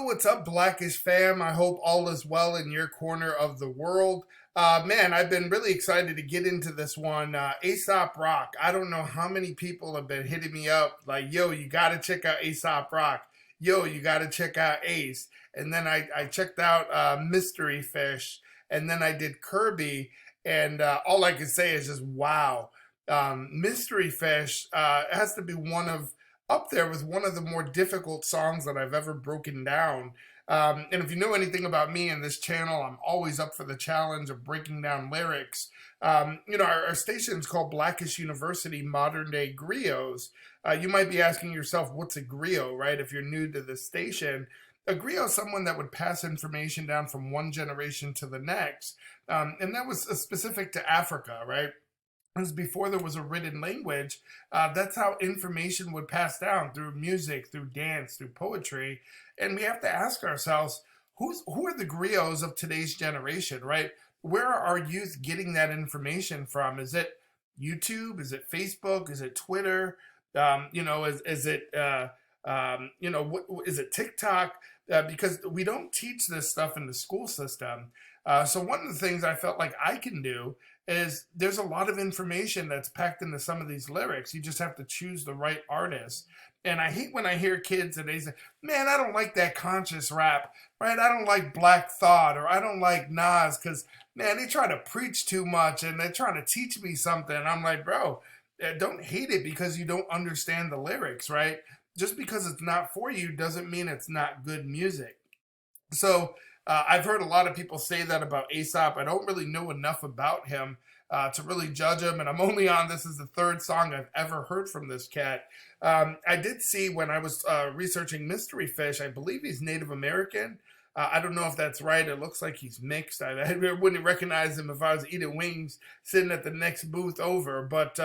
what's up, Blackish fam? I hope all is well in your corner of the world. Man, I've been really excited to get into this one. Aesop Rock. I don't know how many people have been hitting me up like, yo, you got to check out Aesop Rock. Yo, you got to check out Ace. And then I checked out Mystery Fish. And then I did Kirby. And all I can say is just wow. Mystery Fish has to be one of up there with one of the more difficult songs that I've ever broken down. And if you know anything about me and this channel, I'm always up for the challenge of breaking down lyrics. Our station is called Blackish University Modern Day Griots. You might be asking yourself, what's a griot, right? If you're new to the station, a griot is someone that would pass information down from one generation to the next. And that was specific to Africa, right? Was before there was a written language. That's how information would pass down through music, through dance, through poetry. And we have to ask ourselves, who are the griots of today's generation, right? Where are our youth getting that information from? Is it YouTube? Is it Facebook? Is it Twitter? Is it is it TikTok? Because we don't teach this stuff in the school system. So one of the things I felt like I can do is there's a lot of information that's packed into some of these lyrics. You just have to choose the right artist. And I hate when I hear kids and they say, man, I don't like that conscious rap, right? I don't like Black Thought, or I don't like Nas because, man, they try to preach too much and they're trying to teach me something. I'm like, bro, don't hate it because you don't understand the lyrics, right? Just because it's not for you doesn't mean it's not good music. So I've heard a lot of people say that about Aesop. I don't really know enough about him to really judge him, and I'm only on this is the third song I've ever heard from this cat. I did see when I was researching Mystery Fish, I believe he's Native American. I don't know if that's right. It looks like he's mixed. I wouldn't recognize him if I was eating wings sitting at the next booth over, but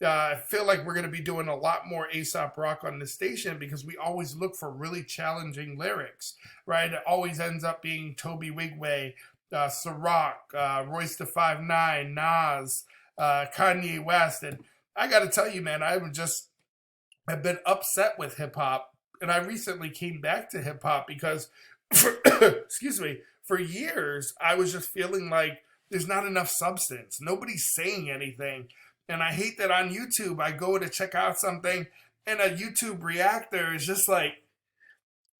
I feel like we're going to be doing a lot more Aesop Rock on this station because we always look for really challenging lyrics, right? It always ends up being Toby Wigway, Ciroc, Royce da 5'9", Nas, Kanye West. And I got to tell you, man, I've been upset with hip hop. And I recently came back to hip hop because, excuse me, for years, I was just feeling like there's not enough substance. Nobody's saying anything. And I hate that on YouTube, I go to check out something and a YouTube reactor is just like,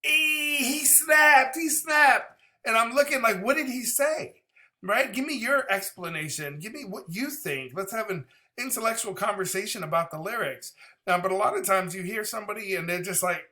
he snapped. And I'm looking like, what did he say? Right? Give me your explanation. Give me what you think. Let's have an intellectual conversation about the lyrics. But a lot of times you hear somebody and they're just like,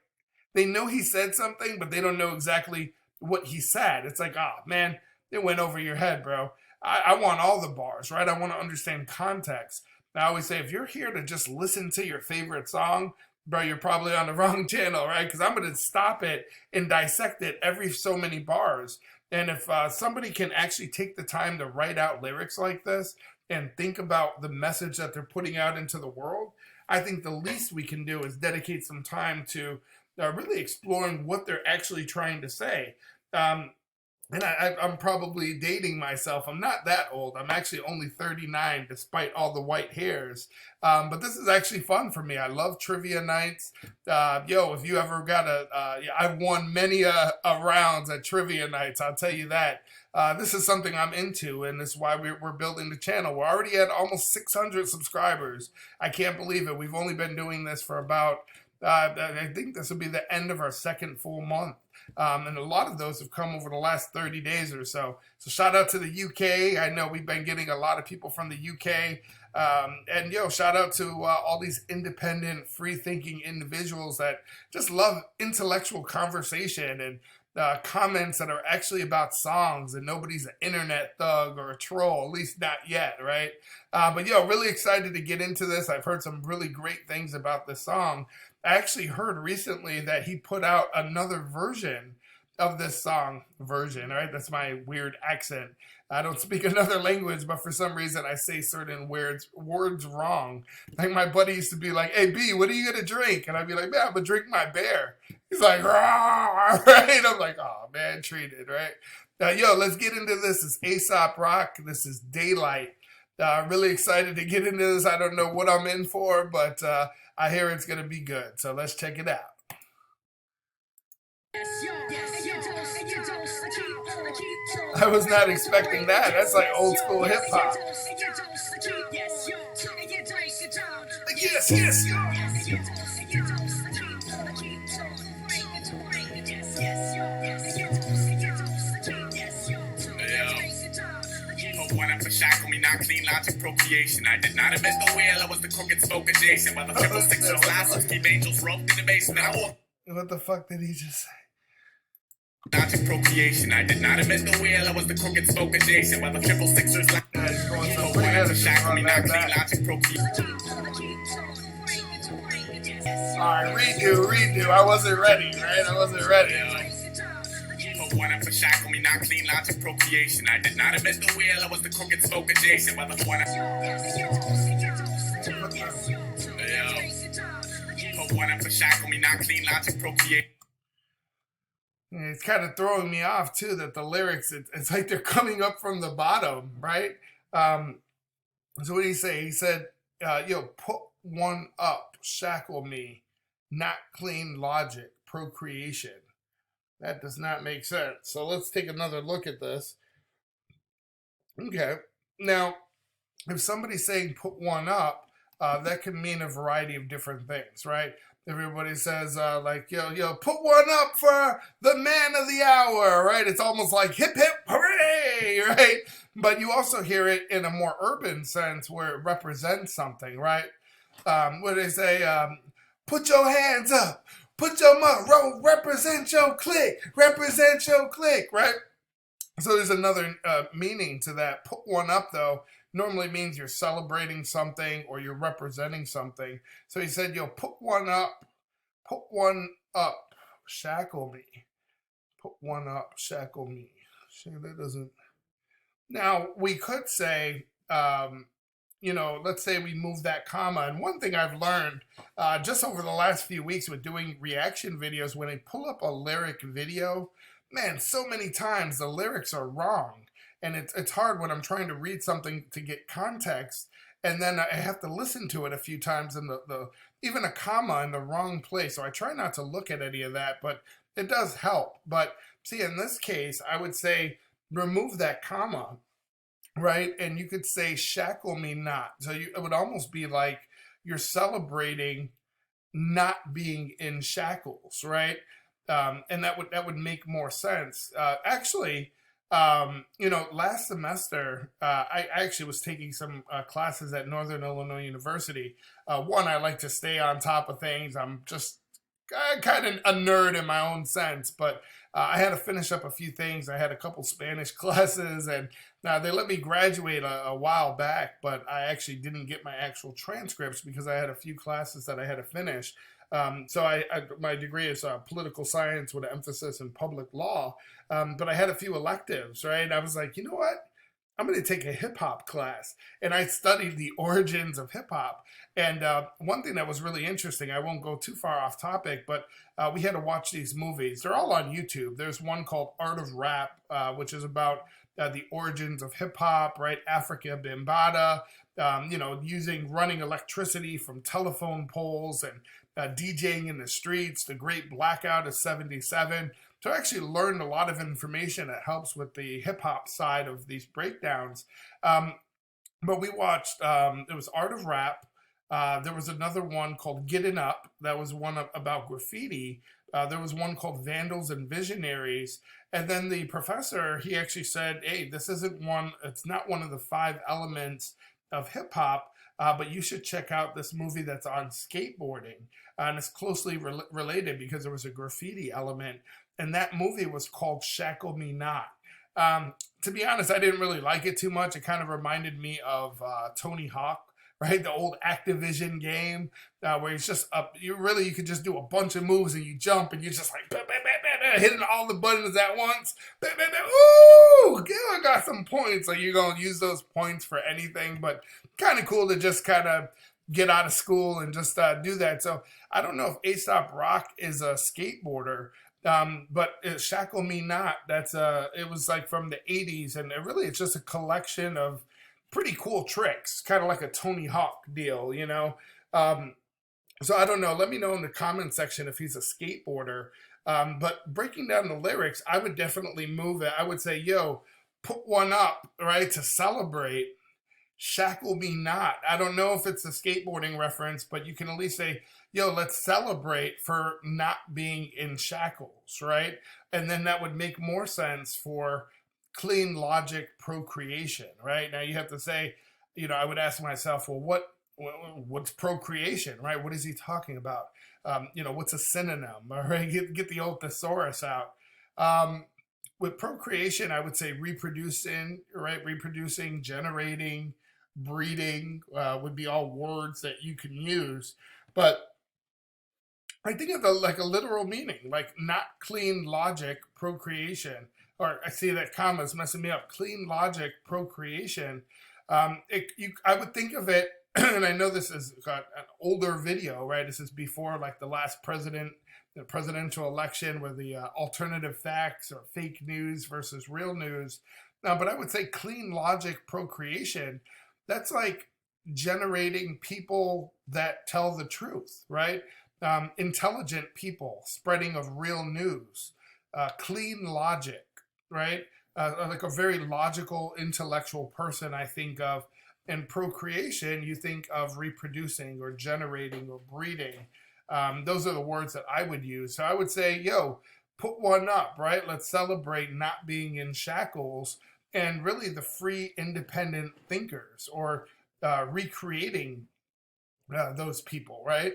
they know he said something, but they don't know exactly what he said. It's like, oh, man, it went over your head, bro. I want all the bars, right? I want to understand context. I always say, if you're here to just listen to your favorite song, bro, you're probably on the wrong channel, right? Because I'm going to stop it and dissect it every so many bars. And if somebody can actually take the time to write out lyrics like this and think about the message that they're putting out into the world, I think the least we can do is dedicate some time to really exploring what they're actually trying to say. And I'm probably dating myself. I'm not that old. I'm actually only 39 despite all the white hairs. But this is actually fun for me. I love trivia nights. If you ever got I've won many rounds at trivia nights. I'll tell you that. This is something I'm into, and this is why we're building the channel. We're already at almost 600 subscribers. I can't believe it. We've only been doing this for about, I think this will be the end of our second full month. And a lot of those have come over the last 30 days or so. So shout out to the UK. I know we've been getting a lot of people from the UK. Shout out to all these independent, free-thinking individuals that just love intellectual conversation and comments that are actually about songs, and nobody's an internet thug or a troll, at least not yet, right? Really excited to get into this. I've heard some really great things about this song. I actually heard recently that he put out another version of this song. Version, right? That's my weird accent. I don't speak another language, but for some reason I say certain words wrong. Like my buddy used to be like, hey, B, what are you going to drink? And I'd be like, man, I'm going to drink my beer. He's like, rah, right? I'm like, oh, man, treated, right? Let's get into this. It's Aesop Rock. This is Daylight. Really excited to get into this. I don't know what I'm in for, but I hear it's going to be good. So let's check it out. Yes, yo. I was not expecting that. That's like old school hip hop. Yes, yes, One up for shackle me, not clean logic procreation. I did not invent the wheel, I was the crooked spoke adjacent. While the triple sixers last, keep angels roped in the basement. What the fuck did he just say? Logic procreation. I did not invent the wheel, I was the crooked spoke adjacent. While the triple sixers last, one up for shackle me, not clean logic procreation. Alright, redo. I wasn't ready, right? I wasn't ready. One up for shackle me, not clean logic procreation. I did not invent the wheel, I was the crooked spoke adjacent. While the one up for shackle me, not clean logic procreation. It's kind of throwing me off too that the lyrics, it's like they're coming up from the bottom, right? So what did he say? He said, put one up, shackle me, not clean logic, procreation. That does not make sense. So let's take another look at this. Okay. Now, if somebody's saying put one up, that can mean a variety of different things, right? Everybody says, put one up for the man of the hour, right? It's almost like hip, hip, hooray, right? But you also hear it in a more urban sense where it represents something, right? Where they say, put your hands up. Put your mouth, represent your clique, right? So there's another meaning to that. Put one up, though, normally means you're celebrating something or you're representing something. So he said, put one up, shackle me. Put one up, shackle me. That doesn't. Now, we could say, let's say we move that comma. And one thing I've learned just over the last few weeks with doing reaction videos, when I pull up a lyric video, man, so many times the lyrics are wrong. And it's hard when I'm trying to read something to get context. And then I have to listen to it a few times and the even a comma in the wrong place. So I try not to look at any of that, but it does help. But see, in this case, I would say remove that comma. Right? And you could say, shackle me not. So it would almost be like you're celebrating not being in shackles, right? And that would make more sense. Last semester, I actually was taking some classes at Northern Illinois University. One, I like to stay on top of things. I'm just kind of a nerd in my own sense, but I had to finish up a few things. I had a couple Spanish classes, and they let me graduate a while back, but I actually didn't get my actual transcripts because I had a few classes that I had to finish. So my degree is political science with an emphasis in public law, but I had a few electives, right? I was like, you know what? I'm going to take a hip hop class. And I studied the origins of hip hop. And one thing that was really interesting, I won't go too far off topic, but we had to watch these movies. They're all on YouTube. There's one called Art of Rap, which is about the origins of hip hop, right? Africa Bambaataa, running electricity from telephone poles and DJing in the streets, the Great Blackout of '77. So I actually learned a lot of information that helps with the hip hop side of these breakdowns. But we watched, it was Art of Rap. There was another one called Getting Up. That was one about graffiti. There was one called Vandals and Visionaries. And then the professor, he actually said, hey, it's not one of the 5 elements of hip hop, but you should check out this movie that's on skateboarding. And it's closely related because there was a graffiti element. And that movie was called Shackle Me Not. To be honest, I didn't really like it too much. It kind of reminded me of Tony Hawk, right? The old Activision game where it's just you could just do a bunch of moves and you jump and you're just like hitting all the buttons at once. Ooh, I got some points. So you're going to use those points for anything, but kind of cool to just kind of get out of school and just do that. So I don't know if A$AP Rock is a skateboarder, but Shackle Me Not, it was like from the 80s, and it's just a collection of pretty cool tricks, kind of like a Tony Hawk deal, So I don't know. Let me know in the comment section if he's a skateboarder. But breaking down the lyrics, I would definitely move it. I would say, yo, put one up, right, to celebrate. Shackle me not. I don't know if it's a skateboarding reference, but you can at least say, yo, let's celebrate for not being in shackles, right? And then that would make more sense for clean logic procreation, right? Now you have to say, I would ask myself, well, what's procreation, right? What is he talking about? What's a synonym? All right, get the old thesaurus out. With procreation, I would say reproducing, right? Reproducing, generating, breeding would be all words that you can use. But I think of like a literal meaning, like not clean logic procreation, or I see that comma's messing me up. Clean logic procreation. I would think of it, and I know this is an older video, right? This is before like the last the presidential election, where the alternative facts or fake news versus real news. But I would say clean logic procreation. That's like generating people that tell the truth, right? Intelligent people, spreading of real news, clean logic, right? Like a very logical, intellectual person, I think of. And procreation, you think of reproducing or generating or breeding. Those are the words that I would use. So I would say, yo, put one up, right? Let's celebrate not being in shackles and really the free, independent thinkers, or recreating those people, right?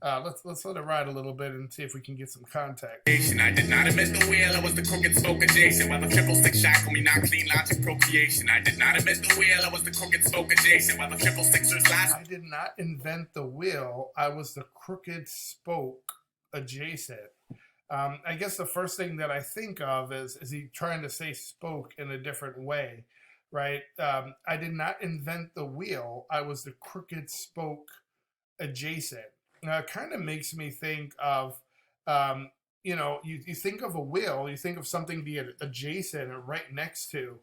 Let's let it ride a little bit and see if we can get some context. I did not invent the wheel, I was the crooked spoke adjacent. While the triple six shackle me, not clean logic procreation. I did not invent the wheel, I was the crooked spoke adjacent. While the triple sixers last. I did not invent the wheel, I was the crooked spoke adjacent. I guess the first thing that I think of is he trying to say spoke in a different way, right? I did not invent the wheel, I was the crooked spoke adjacent. It kind of makes me think of, you think of a wheel, you think of something being adjacent or right next to,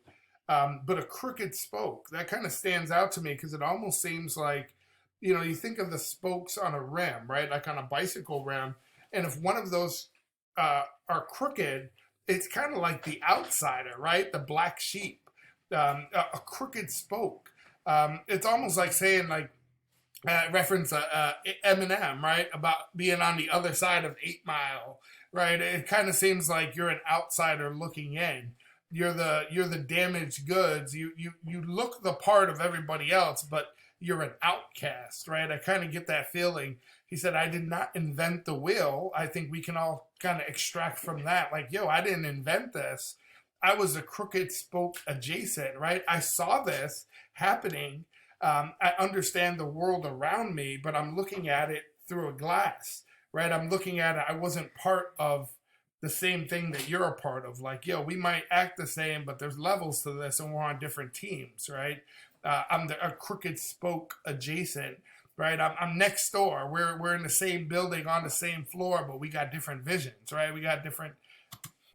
but a crooked spoke, that kind of stands out to me because it almost seems like, you think of the spokes on a rim, right? Like on a bicycle rim. And if one of those are crooked, it's kind of like the outsider, right? The black sheep, a crooked spoke. It's almost like saying like, reference Eminem, right, about being on the other side of 8 Mile, right? It kind of seems like you're an outsider looking in. You're the damaged goods. You look the part of everybody else, but you're an outcast, right? I kind of get that feeling. He said, I did not invent the wheel. I think we can all kind of extract from that, like, yo, I didn't invent this. I was a crooked spoke adjacent, right? I saw this happening. I understand the world around me, but I'm looking at it through a glass, right? I'm looking at it. I wasn't part of the same thing that you're a part of. Like, yo, we might act the same, but there's levels to this, and we're on different teams, right? I'm a crooked spoke adjacent, right? I'm next door. We're in the same building on the same floor, but we got different visions, right? We got different.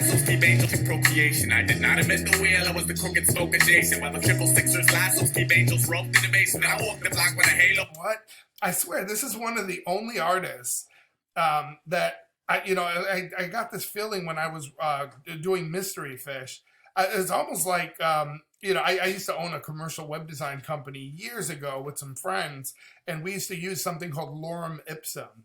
Steve Angels in procreation. I did not invent the wheel, I was the crooked spoke adjacent. While the triple sixers last, Steve Angels roped in the basement. I walked the block with a halo. What? I swear, this is one of the only artists that I got this feeling when I was doing Mystery Fish. It's almost like I used to own a commercial web design company years ago with some friends, and we used to use something called Lorem Ipsum.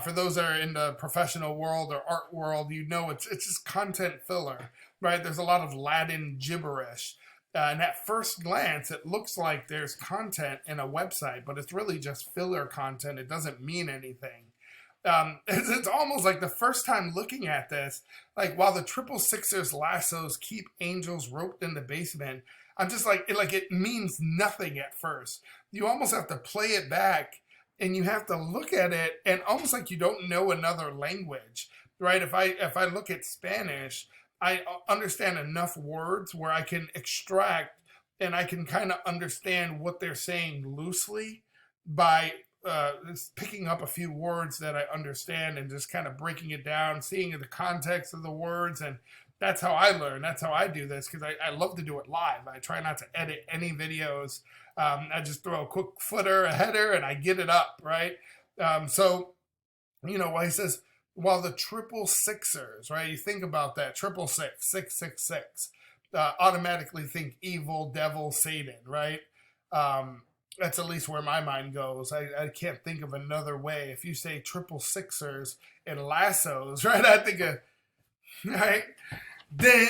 For those that are in the professional world or art world, it's just content filler, right? There's a lot of Latin gibberish. And at first glance, it looks like there's content in a website, but it's really just filler content. It doesn't mean anything. It's almost like the first time looking at this, like while the triple sixers lassos keep angels roped in the basement, I'm just like it means nothing at first. You almost have to play it back, and you have to look at it and almost like you don't know another language, right? If I look at Spanish, I understand enough words where I can extract and I can kind of understand what they're saying loosely by just picking up a few words that I understand and just kind of breaking it down, seeing the context of the words. And that's how I learn. That's how I do this, because I love to do it live. I try not to edit any videos. I just throw a quick footer, a header, and I get it up, right? So, why he says, while the triple sixers, right? You think about that, triple six, 666, automatically think evil, devil, Satan, right? That's at least where my mind goes. I can't think of another way. If you say triple sixers and lassos, right? I think of, right? Then,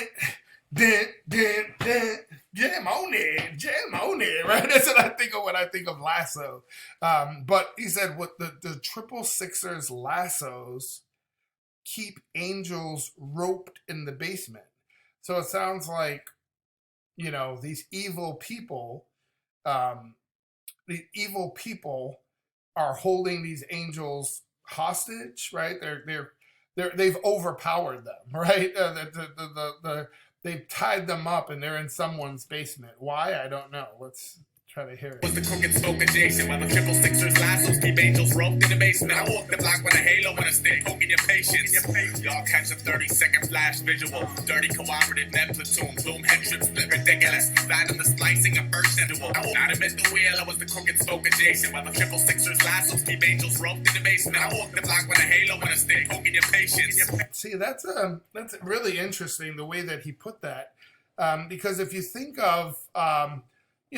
jam on it, right? That's what I think of when I think of lasso. But he said, what the triple sixers lassos keep angels roped in the basement. So it sounds like, these evil people, are holding these angels hostage, right? They've overpowered them, right? They've tied them up and they're in someone's basement. Why? I don't know. Let's try to hear it. Was the crooked spoke adjacent while the triple sixers lassos keep angels roped in the basement. I walk the block with a halo and a stick, poking your patience. Y'all catch a 30-second flash visual. Dirty cooperative net platoon, bloom head trip split ridiculous. That in the slicing of first individual. Not amid the wheel, I was the crooked spoke adjacent while the triple sixers lassos keep angels roped in the basement. I walk the block with a halo and a stick, poking your patience. See, that's really interesting the way that he put that, because if you think of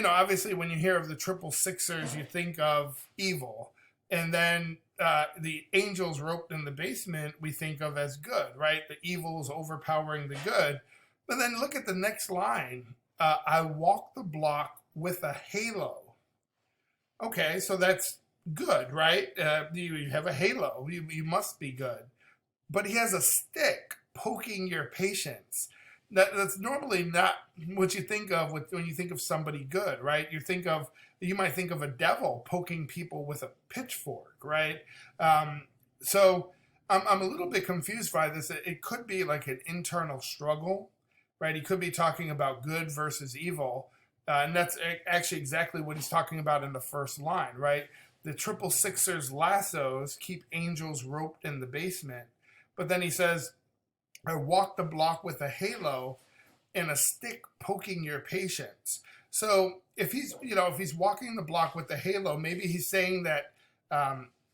obviously when you hear of the triple sixers, you think of evil, and then the angels roped in the basement we think of as good, right? The evil is overpowering the good. But then look at the next line. I walk the block with a halo. Okay, so that's good, right? You have a halo. You must be good. But he has a stick poking your patience. That's normally not what you think of when you think of somebody good, right? You might think of a devil poking people with a pitchfork, right? So I'm a little bit confused by this. It could be like an internal struggle, right? He could be talking about good versus evil, and that's actually exactly what he's talking about in the first line, right? The triple sixers lassos keep angels roped in the basement, but then he says, I walk the block with a halo and a stick poking your patience. So if he's walking the block with the halo, maybe he's saying that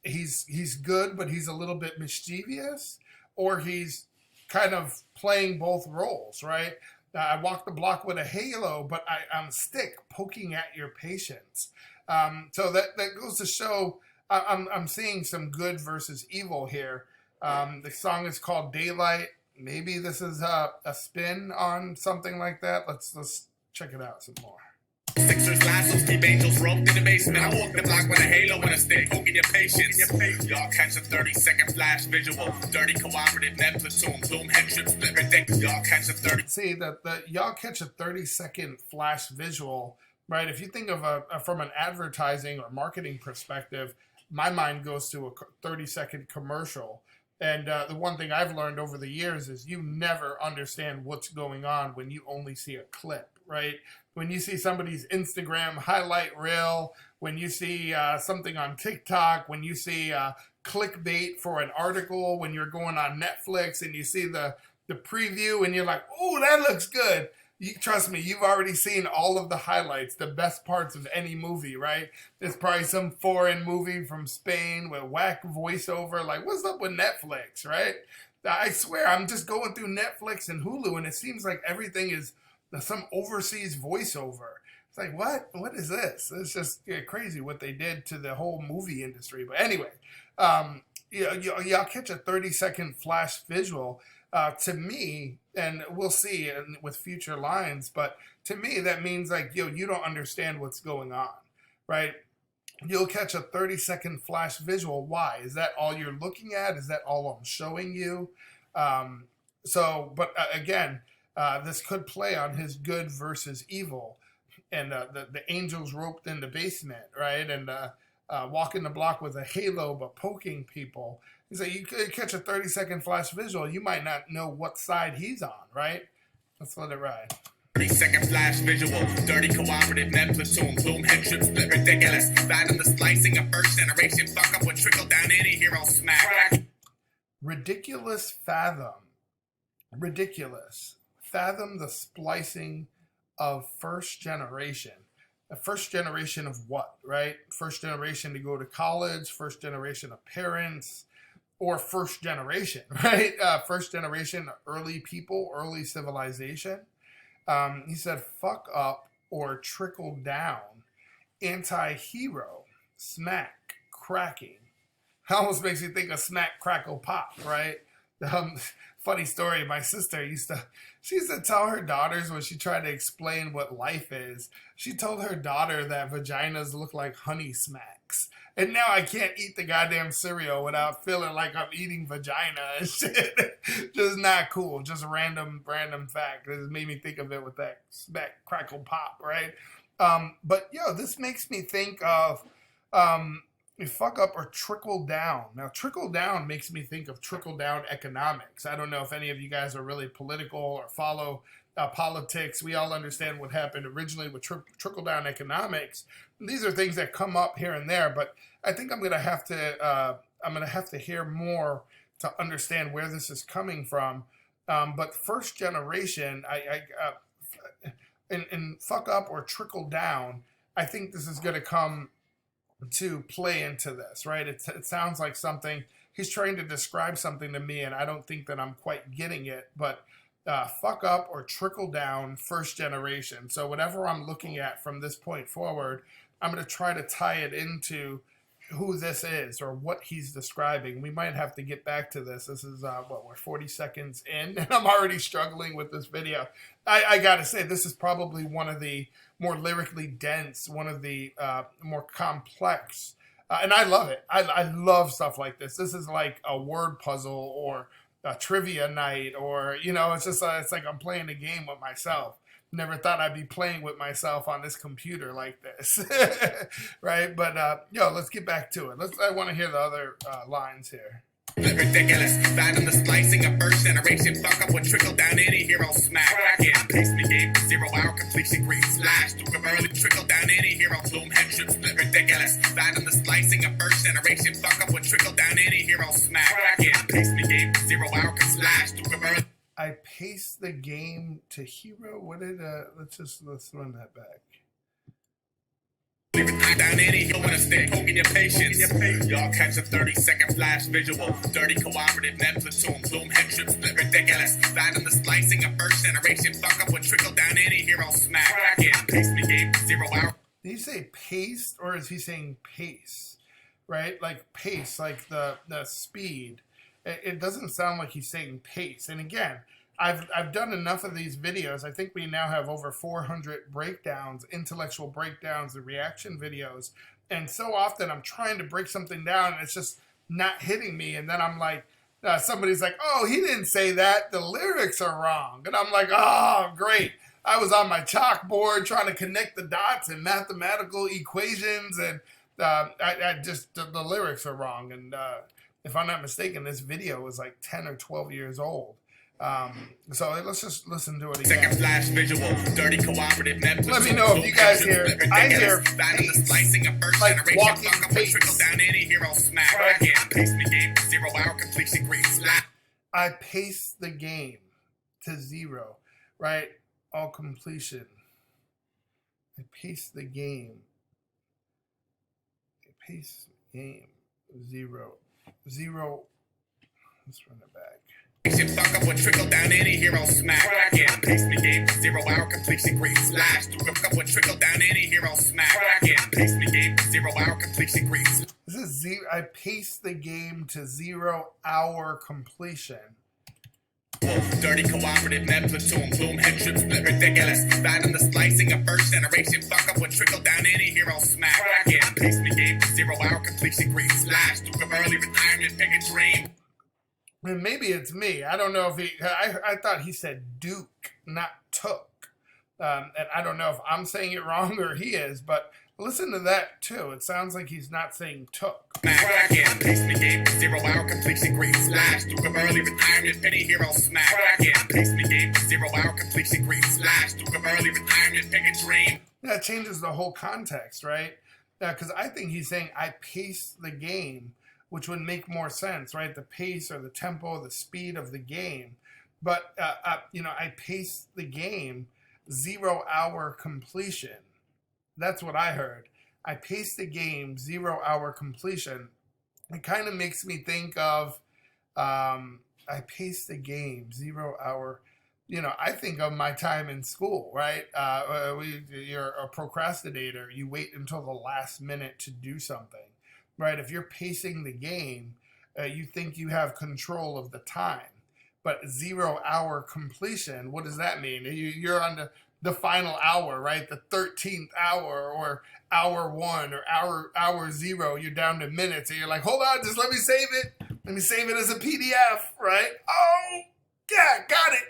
he's good, but he's a little bit mischievous, or he's kind of playing both roles, right? I walk the block with a halo, but I'm a stick poking at your patience. So that goes to show I'm seeing some good versus evil here. The song is called Daylight. Maybe this is a spin on something like that. Let's check it out some more. Sixers lassos keep angels roped in the basement. I walk the block with a halo and a stick, poking your patience. Y'all catch a 30-second flash visual. Dirty cooperative net platoon, bloom head trip split ridiculous. Y'all catch a 30. See that y'all catch a 30-second flash visual, right? If you think of from an advertising or marketing perspective, my mind goes to a 30-second commercial. And the one thing I've learned over the years is you never understand what's going on when you only see a clip, right? When you see somebody's Instagram highlight reel, when you see something on TikTok, when you see clickbait for an article, when you're going on Netflix and you see the preview and you're like, oh, that looks good. Trust me, you've already seen all of the highlights, the best parts of any movie, right? There's probably some foreign movie from Spain with whack voiceover. Like, what's up with Netflix, right? I swear, I'm just going through Netflix and Hulu, and it seems like everything is some overseas voiceover. It's like, what? What is this? It's just crazy what they did to the whole movie industry. But anyway, y'all catch a 30-second flash visual. To me, and we'll see with future lines, but to me, that means like, you don't understand what's going on, right? You'll catch a 30-second flash visual. Why? Is that all you're looking at? Is that all I'm showing you? But again, this could play on his good versus evil, and the angels roped in the basement, right? And walking the block with a halo, but poking people. So you could catch a 30-second flash visual. You might not know what side he's on, right? Let's let it ride. 30-second flash visual. Dirty cooperative net platoon. Bloom head trip split ridiculous. That in the slicing of first generation. Fuck up what trickle down any hero smack. Ridiculous fathom. Ridiculous. Fathom the splicing of first generation. The first generation of what, right? First generation to go to college. First generation of parents. or first generation, right? First generation, early people, early civilization. He said, fuck up or trickle down, anti-hero, smack, cracking. Almost makes you think of smack, crackle, pop, right? Um, Funny story. My sister she used to tell her daughters when she tried to explain what life is. She told her daughter that vaginas look like honey smacks. And now I can't eat the goddamn cereal without feeling like I'm eating vagina and shit. Just not cool. Just random fact. It made me think of it with that smack, crackle, pop, right? But this makes me think of fuck up or trickle down. Now, trickle down makes me think of trickle down economics. I don't know if any of you guys are really political or follow politics. We all understand what happened originally with trickle down economics. These are things that come up here and there, but I think I'm gonna have to hear more to understand where this is coming from. But first generation, and fuck up or trickle down, I think this is gonna come to play into this, right? It sounds like something he's trying to describe something to me, and I don't think that I'm quite getting it. But fuck up or trickle down, first generation. So whatever I'm looking at from this point forward, I'm going to try to tie it into who this is or what he's describing. We might have to get back to this. This is we're 40 seconds in, and I'm already struggling with this video. I gotta say, this is probably one of the more lyrically dense, one of the more complex, and I love it. I love stuff like this. This is like a word puzzle or a trivia night, or it's just it's like I'm playing a game with myself. Never thought I'd be playing with myself on this computer like this, right? But let's get back to it. I want to hear the other lines here. Ridiculous, that in the slicing of first generation. Fuck up what trickle down any hero smack. Crack it, pace me game, 0 hour completion, green slash. Duke of early, trickle down any hero bloom, head trip, split ridiculous. That in the slicing of first generation. Fuck up what trickle down any hero smack. Crack it, pace me game, 0 hour slash. Duke of early. I pace the game to hero. What did let's run that back. Down any, you wanna stick, poking your patience. Y'all catch a 30-second flash visual. Dirty cooperative net platoon, bloom head trip, split ridiculous. That in the slicing of first generation. Fuck up what trickle down any hero smack. Crack it, pace me game, 0 hour. Did he say pace or is he saying pace? Right, like pace, like the speed. It doesn't sound like he's saying pace. And again, I've done enough of these videos. I think we now have over 400 breakdowns, intellectual breakdowns, and reaction videos. And so often I'm trying to break something down and it's just not hitting me. And then I'm like, somebody's like, oh, he didn't say that. The lyrics are wrong. And I'm like, oh, great. I was on my chalkboard trying to connect the dots and mathematical equations. And the lyrics are wrong. And if I'm not mistaken, this video was like 10 or 12 years old. So let's just listen to it again. Second flash visual, dirty cooperative net. Let me know if you guys hear. I hear slicing of first like generation. walking Fuck up pace. trickle down any hero smack. Crack it, pace me game, 0 hour completion, green slap. I pace the game to 0, right? All completion. I pace the game. I pace the game 0. Let's run it back. Fuck up what trickle down any hero smack. Crack it, pace me game, 0 hour completion, green slash. Fuck up what trickle down any hero smack. Crack it, pace me game, 0 hour completion, green slash. This is 0. I pace the game to 0 hour completion. Dirty cooperative net platoon, bloom head trip, split ridiculous. That in the slicing of first generation. Fuck up what trickle down any hero smack. Crack it, pace me game, 0 hour completion, green slash. Duke of early retirement, pick a dream. And maybe it's me. I don't know if I thought he said Duke, not took. And I don't know if I'm saying it wrong or he is, but listen to that too. It sounds like he's not saying took. Crack it, pace me game, 0 hour completion, green slash. Duke of early retirement, penny hero smack. Crack it, pace me game, 0 hour completion, green slash. Duke of early retirement, pick a dream. That changes the whole context, right? Because I think he's saying I pace the game, which would make more sense, right? The pace or the tempo, the speed of the game. But, I pace the game 0 hour completion. That's what I heard. I pace the game 0 hour completion. It kind of makes me think of I pace the game, 0 hour. I think of my time in school, right? You're a procrastinator. You wait until the last minute to do something, right? If you're pacing the game, you think you have control of the time. But 0 hour completion, what does that mean? You're on the final hour, right? The 13th hour or hour one or hour zero. You're down to minutes and you're like, hold on, just let me save it. Let me save it as a PDF, right? Oh, yeah, got it.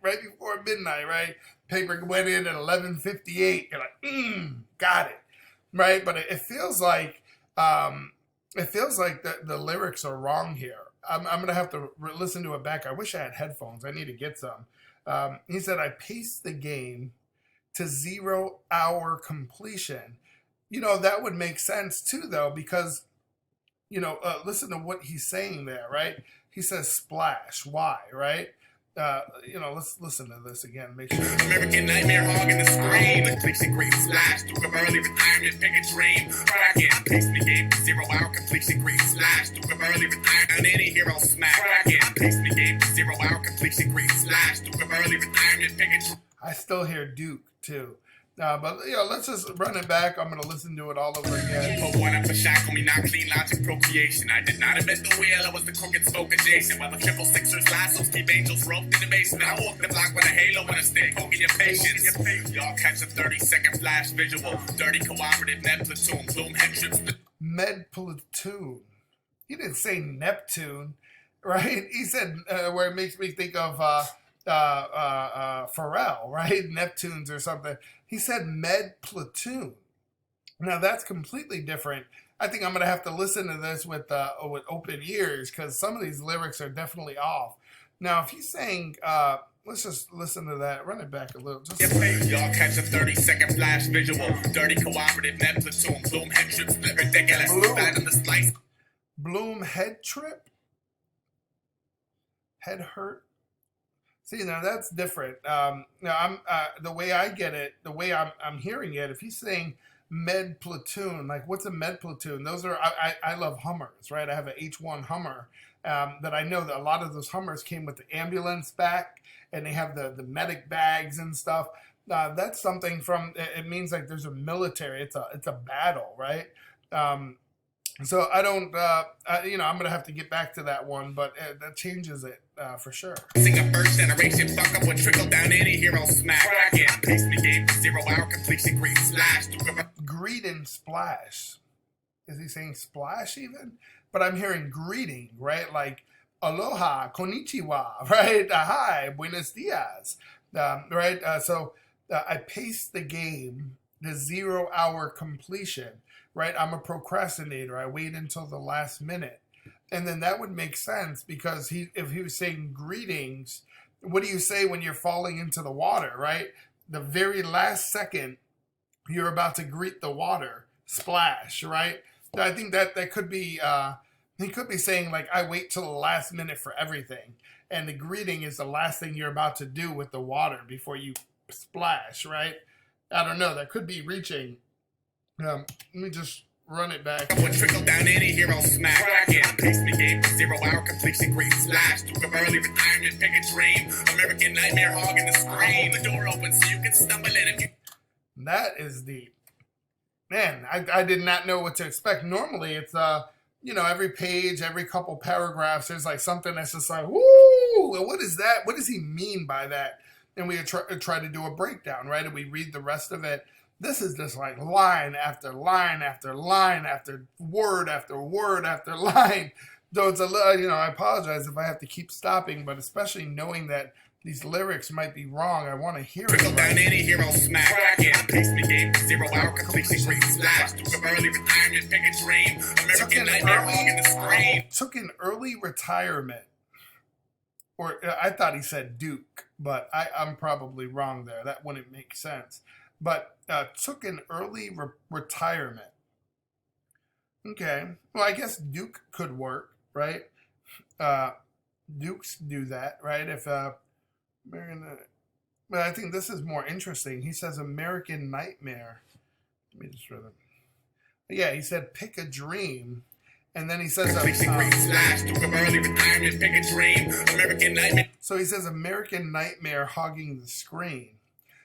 Right before midnight, right? Paper went in at 11:58. You're like, got it, right? But it feels like the lyrics are wrong here. I'm gonna have to listen to it back. I wish I had headphones. I need to get some. He said, "I paced the game to 0 hour completion." That would make sense too, though, because listen to what he's saying there, right? He says splash. Why, right? Let's listen to this again. Make sure. American Nightmare hogging the screen. Completion green slash. Duke of early retirement, pick a dream. Cracking. Pace me game. 0 hour completion green slash. Duke of early retirement. Any hero smack. Cracking. Pace me game. 0 hour completion green slash. Duke of early retirement, pick a dream. I still hear Duke too. But let's just run it back. I'm gonna listen to it all over again. Put one up for shackle me, not clean logic procreation. I did not invent the wheel, I was the crooked spoke adjacent. While the triple sixers lassos keep angels roped in the basement. I walk the block with a halo and a stick, poking your patience. Y'all catch a 30-second flash visual. Dirty cooperative med platoon, bloom head trips. Med platoon. He didn't say Neptune, right? He said where it makes me think of Pharrell, right? Neptunes or something. He said med platoon. Now that's completely different. I think I'm gonna have to listen to this with open ears because some of these lyrics are definitely off. Now, if he's saying, let's just listen to that. Run it back a little. Y'all catch a 30-second flash visual. Dirty cooperative med platoon. Bloom head trip split ridiculous. Bad in the slice. Bloom head trip. Head hurt. See, now that's different. Now I'm the way I get it, the way I'm hearing it. If he's saying med platoon, like what's a med platoon? Those are I love Hummers, right? I have an H1 Hummer that I know that a lot of those Hummers came with the ambulance back, and they have the medic bags and stuff. That's something from. It means like there's a military. It's a battle, right? So I don't, I'm gonna have to get back to that one, but that changes it for sure. Sing a first generation, fuck up what trickle down any hero smack. Cracking, pace me game, 0 hour completion, green slash. Greet and splash. Is he saying splash even? But I'm hearing greeting, right? Like aloha, konnichiwa, right? Hi, buenos dias, right? So I paced the game to 0 hour completion. Right, I'm a procrastinator. I wait until the last minute, and then that would make sense because if he was saying greetings, what do you say when you're falling into the water? Right, the very last second you're about to greet the water, splash. Right, I think that could be he could be saying like I wait till the last minute for everything, and the greeting is the last thing you're about to do with the water before you splash. Right, I don't know. That could be reaching. Let me just run it back. Would trickle down any hero smack. Cracking, pace me game, 0 hour completion, green slash. Duke of early retirement, pick a dream. American Nightmare hogging the screen. The door opens so you can stumble in if you. That is deep. Man, I did not know what to expect. Normally it's every page, every couple paragraphs, there's like something that's just like, woo, what is that? What does he mean by that? And we try to do a breakdown, right? And we read the rest of it. This is just like line after line after line after word after word after line. So it's a little, I apologize if I have to keep stopping, but especially knowing that these lyrics might be wrong, I want to hear it. Trickle down any hero smack. Cracking, pace me game, 0 hour completion, green slash. Duke of early retirement, pick a dream. American Nightmare hogging the screen. Took an early retirement. Or I thought he said Duke, but I'm probably wrong there. That wouldn't make sense. But took an early retirement. Okay. Well, I guess Duke could work, right? Dukes do that, right? If but I think this is more interesting. He says American Nightmare. Let me just read it. Yeah, he said pick a dream, And then he says, Completion green slash, Duke of early retirement, pick a dream. American nightmare. so he says American Nightmare hogging the screen.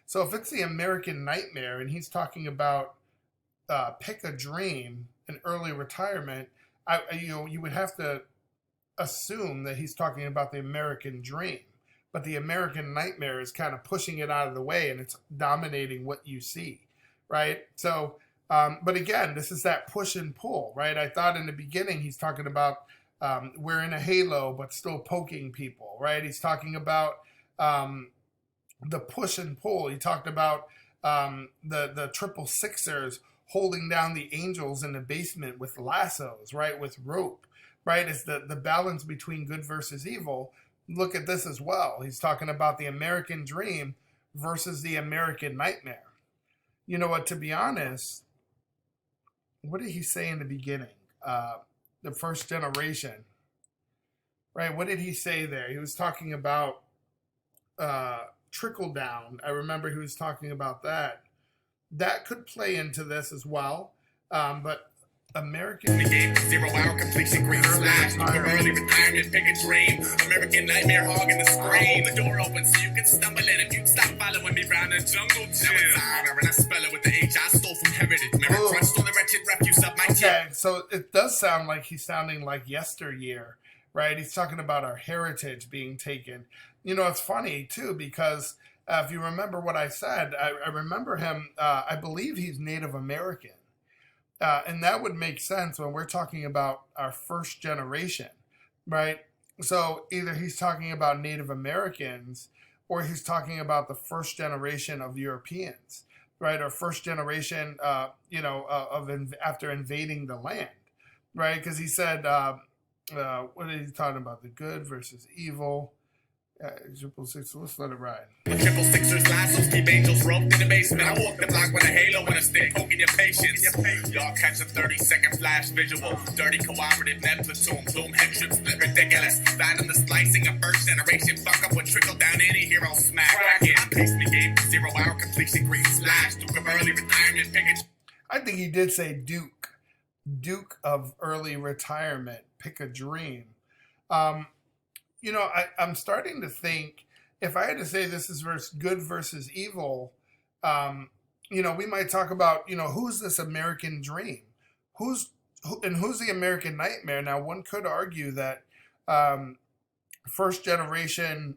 So if it's the American Nightmare and he's talking about pick a dream and early retirement, you would have to assume that he's talking about the American dream. But the American Nightmare is kind of pushing it out of the way and it's dominating what you see, right? So, but again, this is that push and pull, right? I thought in the beginning he's talking about wearing a halo but still poking people, right? He's talking about the push and pull. He talked about the triple sixers holding down the Angels in the basement with lassos, right? With rope, right? It's the balance between good versus evil. Look at this as well. He's talking about the American dream versus the American nightmare. You know what, to be honest, what did he say in the beginning? The first generation, right? What did he say there? He was talking about trickle down. I remember he was talking about that. That could play into this as well. But American game, 0 hour completion green slash, Duke of early retirement, pick a dream. American nightmare hogging the screen. The door opens so you can stumble in if you stop following me round the jungle gym. And I spell it with the H I stole from heritage. Memory crunch stole the wretched refuse of my Okay, so it does sound like he's sounding like yesteryear, right? He's talking about our heritage being taken. You know, it's funny, too, because if you remember what I said, I remember him, I believe he's Native American. And that would make sense when we're talking about our first generation, right? So either he's talking about Native Americans or he's talking about the first generation of Europeans, right? Or first generation, after invading the land, right? Because he said, what is he talking about? The good versus evil. Triple six, let's let it ride. Triple sixers, lassos, keep angels roped in the basement. I walk the block with a halo and a stick, poking your patience. Y'all catch a 30-second flash visual. Dirty cooperative, net platoon, bloom, head trip, split ridiculous. Fathom the slicing of first generation. Fuck up with trickle down any hero smack. Racket, pace me game, 0 hour completion, green slash, Duke of early retirement, pick a. I think he did say Duke of early retirement, pick a dream. You know, I'm starting to think if I had to say this is good versus evil, we might talk about, who's this American dream? Who's the American nightmare? Now, one could argue that first generation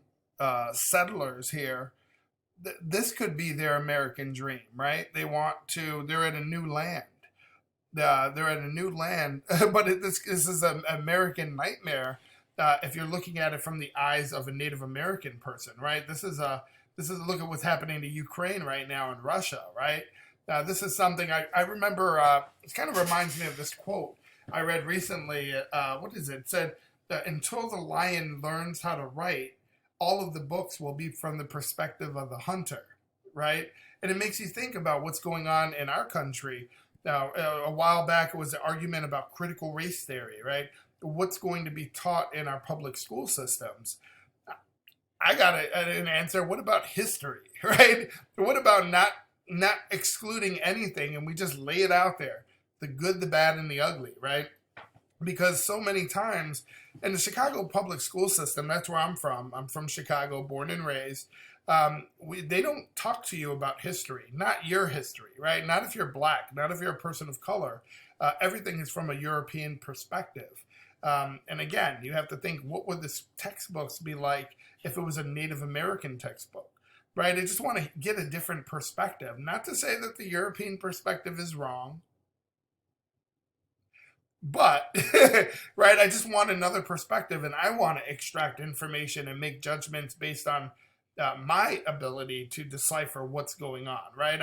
settlers here, this could be their American dream, right? They're at a new land. They're at a new land, but this is an American nightmare. If you're looking at it from the eyes of a Native American person, right? This is a look at what's happening to Ukraine right now in Russia, right? This is something I remember. It kind of reminds me of this quote I read recently. What is it? It said, "Until the lion learns how to write, all of the books will be from the perspective of the hunter," right? And it makes you think about what's going on in our country. Now, a while back, it was an argument about critical race theory, right? What's going to be taught in our public school systems? I got an answer. What about history, right? What about not excluding anything and we just lay it out there, the good, the bad, and the ugly, right? Because so many times in the Chicago public school system, that's where I'm from. I'm from Chicago, born and raised. They don't talk to you about history, not your history, right? Not if you're black, not if you're a person of color. Everything is from a European perspective. And again, you have to think, what would the textbooks be like if it was a Native American textbook, right? I just want to get a different perspective. Not to say that the European perspective is wrong, but, right, I just want another perspective, and I want to extract information and make judgments based on my ability to decipher what's going on, right?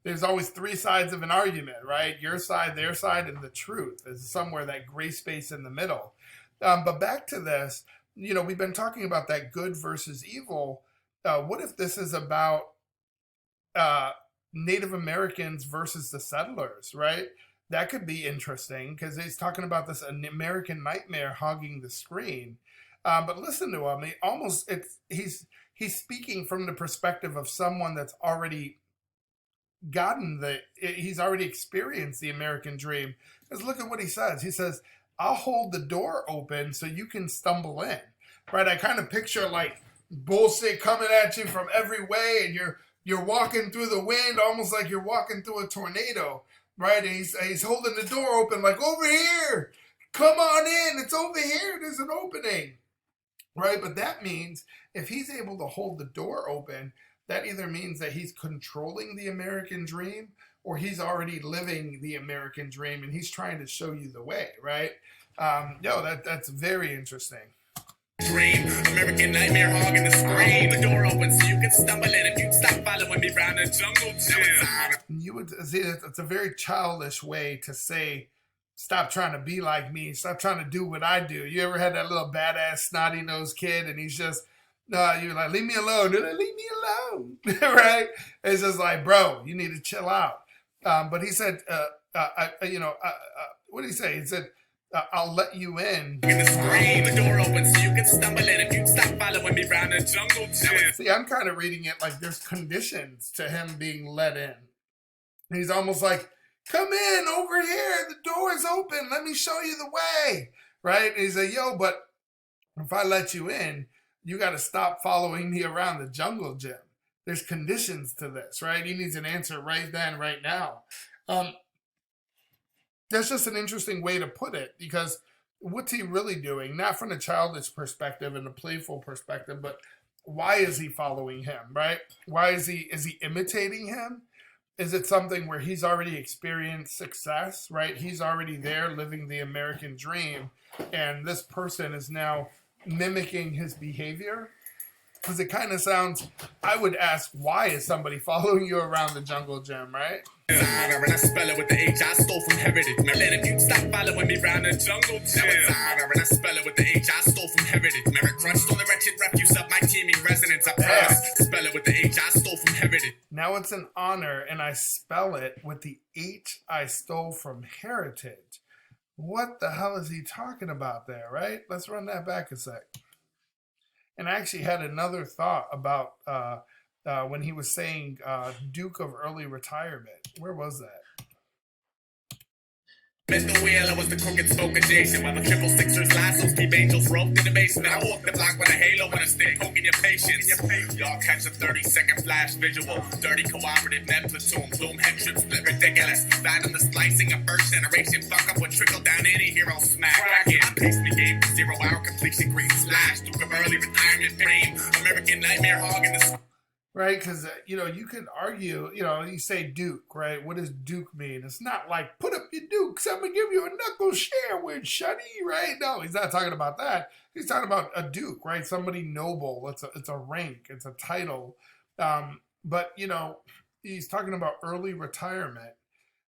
There's always three sides of an argument, right? Your side, their side, and the truth. There's somewhere that gray space in the middle. But back to this, we've been talking about that good versus evil. What if this is about Native Americans versus the settlers, right? That could be interesting because he's talking about this American nightmare hogging the screen. But listen to him. He's speaking from the perspective of someone that's already he's already experienced the American dream. Because look at what he says. He says, I'll hold the door open so you can stumble in, right? I kind of picture like bullshit coming at you from every way, and you're walking through the wind almost like you're walking through a tornado, right? And he's holding the door open like, over here, come on in, it's over here, there's an opening, right? But that means if he's able to hold the door open, that either means that he's controlling the American dream or he's already living the American dream and he's trying to show you the way, right? That's very interesting. Dream, American nightmare hogging the screen. The door open so you can stumble in if you stop following me round the jungle gym. You would see it's a very childish way to say, stop trying to be like me, stop trying to do what I do. You ever had that little badass snotty nosed kid and he's just, no, you're like, leave me alone, dude, leave me alone, right? It's just like, bro, you need to chill out. But he said, what did he say? He said, I'll let you in. The screen, the door open so you can stumble in if you stop following me round the jungle gym. See, I'm kind of reading it like there's conditions to him being let in. He's almost like, come in over here, the door is open, let me show you the way, right? And he's like, yo, but if I let you in, you got to stop following me around the jungle gym. There's conditions to this, right? He needs an answer right then, right now. That's just an interesting way to put it, because what's he really doing? Not from a childish perspective and a playful perspective, but why is he following him, right? Why is he imitating him? Is it something where he's already experienced success, right? He's already there living the American dream, and this person is now mimicking his behavior? Because it kind of sounds, I would ask, why is somebody following you around the jungle gym, right? And I spell it with the H I stole from heritage. Let if you stop following me round the jungle gym. And I spell it with the H I stole from heritage. Merrick Crunch stole the wretched refuse of my teaming residents. I promise. Spell it with the H I stole from heritage. Now it's an honor, and I spell it with the H I stole from heritage. What the hell is he talking about there, right? Let's run that back a sec. And I actually had another thought about when he was saying Duke of early retirement. Where was that? Mr. Wheeler was the crooked spoke adjacent while the triple sixers lassos keep angels roped in the basement. I walk the block with a halo and a stick, poking your patience. Y'all catch a 30-second flash visual. Dirty cooperative net platoon, bloom head trip split ridiculous. Fathom the slicing of first generation. Fuck up what trickle down any hero smack. Crack it. I pace the game. 0 hour completion green slash. Duke of early retirement dream. American nightmare hogging the right? Because, you can argue, you say Duke, right? What does Duke mean? It's not like, put up your Dukes, I'm going to give you a knuckle sandwich, Shuddy, right? No, he's not talking about that. He's talking about a Duke, right? Somebody noble. It's a rank. It's a title. But, he's talking about early retirement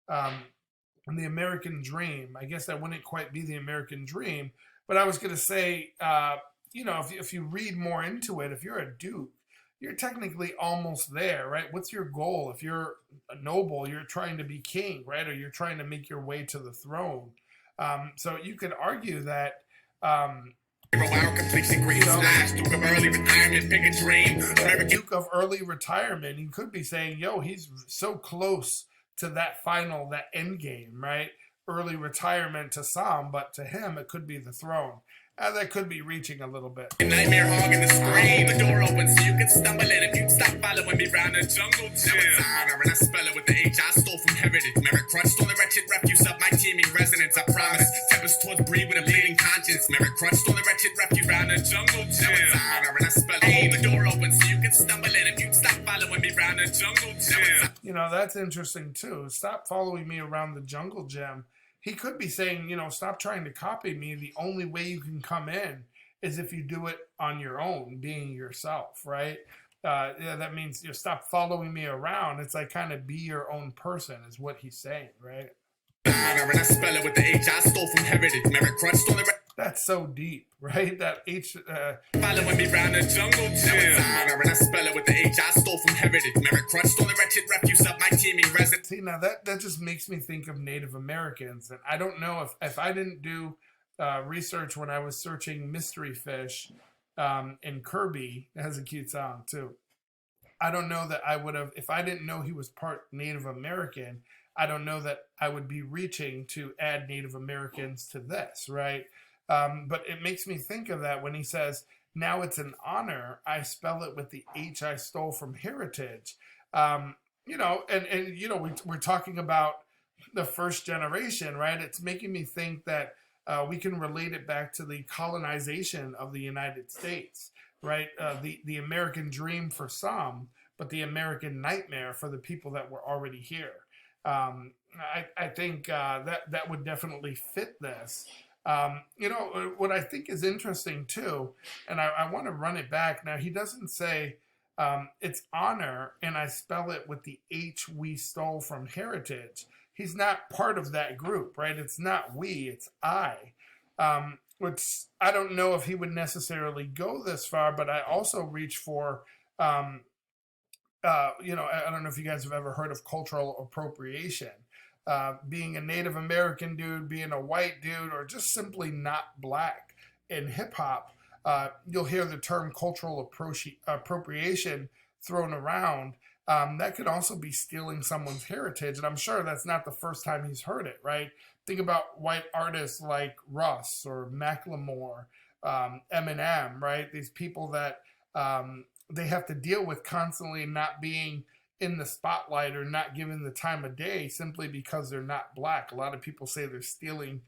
and the American dream. I guess that wouldn't quite be the American dream. But I was going to say, if you read more into it, if you're a Duke, you're technically almost there, right? What's your goal? If you're a noble, you're trying to be king, right? Or you're trying to make your way to the throne. So you could argue that, Duke of early retirement, pick a dream. Duke of early retirement, you could be saying, yo, he's so close to that end game, right? Early retirement to some, but to him, it could be the throne. That could be reaching a little bit. Nightmare hogging the screen. The door open so you can stumble in if you stop following me round the jungle gym. And I spell it with the H I stole from heritage. Merrick Crunch stole the wretched refuse of my teaming residents. I promise. Tempest towards breed with a bleeding conscience. Merrick Crunch stole the wretched refuse round the jungle gym. And I spell it. The door open so you can stumble in if you stop following me round the jungle gym. That's interesting too. Stop following me around the jungle gym. He could be saying, stop trying to copy me. The only way you can come in is if you do it on your own, being yourself, right? That means stop following me around. It's like kind of be your own person is what he's saying, right? And I spell it with the H I stole from heritage. Merrick Crunch stole the That's so deep, right? That H. Following me round the jungle gym. And I spell it with the H I stole from heritage. Merrick Crunch stole the wretched refuse of my teaming residents. See, now that just makes me think of Native Americans. And I don't know if I didn't do research when I was searching mystery fish in Kirby. It has a cute sound too. I don't know that I would have, if I didn't know he was part Native American, I don't know that I would be reaching to add Native Americans to this, right? But it makes me think of that when he says, now it's an honor. I spell it with the H I stole from heritage. We're talking about the first generation, right? It's making me think that we can relate it back to the colonization of the United States, right? The American dream for some, but the American nightmare for the people that were already here. I think that would definitely fit this. What I think is interesting too, and I want to run it back. Now, he doesn't say it's honor, and I spell it with the H we stole from heritage. He's not part of that group, right? It's not we, it's I. Which I don't know if he would necessarily go this far, but I also reach for, I don't know if you guys have ever heard of cultural appropriation. Being a Native American dude, being a white dude, or just simply not black in hip hop, you'll hear the term cultural appropriation thrown around. That could also be stealing someone's heritage, and I'm sure that's not the first time he's heard it, right? Think about white artists like Russ or Macklemore, Eminem, right? These people that they have to deal with constantly not being in the spotlight or not given the time of day simply because they're not black. A lot of people say they're stealing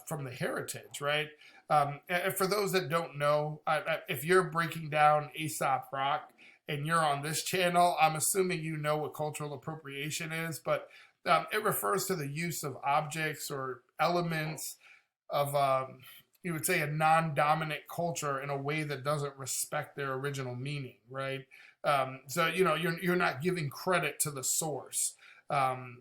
from the heritage, right? And for those that don't know, if you're breaking down Aesop Rock and you're on this channel, I'm assuming you know what cultural appropriation is, but it refers to the use of objects or elements of, you would say, a non-dominant culture in a way that doesn't respect their original meaning, right? So you're not giving credit to the source. You're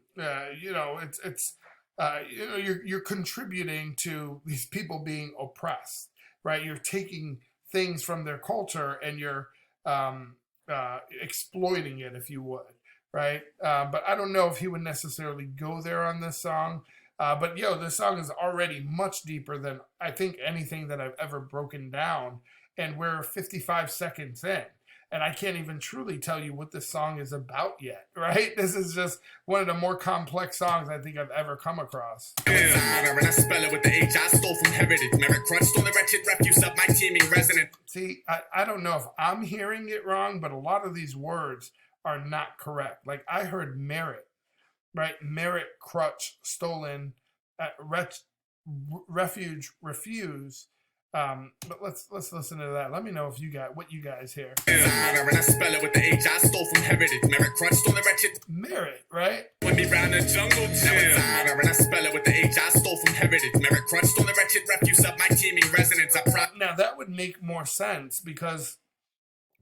contributing to these people being oppressed, right? You're taking things from their culture and you're exploiting it, if you would, right? But I don't know if he would necessarily go there on this song. But this song is already much deeper than I think anything that I've ever broken down, and we're 55 seconds in. And I can't even truly tell you what this song is about yet, right? This is just one of the more complex songs I think I've ever come across. And I spell it with the H I stole from heritage. Merit crunched on the wretched refuse of my teeming resident. See, I don't know if I'm hearing it wrong, but a lot of these words are not correct. Like I heard merit, right? Merit, crutch, stolen, refuge, refuse. But let's listen to that. Let me know if you got what you guys hear. And I spell it with the H I stole from heritage. Merit crunched on the wretched. Merit, right? With me round the jungle gym. And I spell it with the H I stole from heritage. Merit crunched on the wretched refuse of my teeming residents. Now that would make more sense because,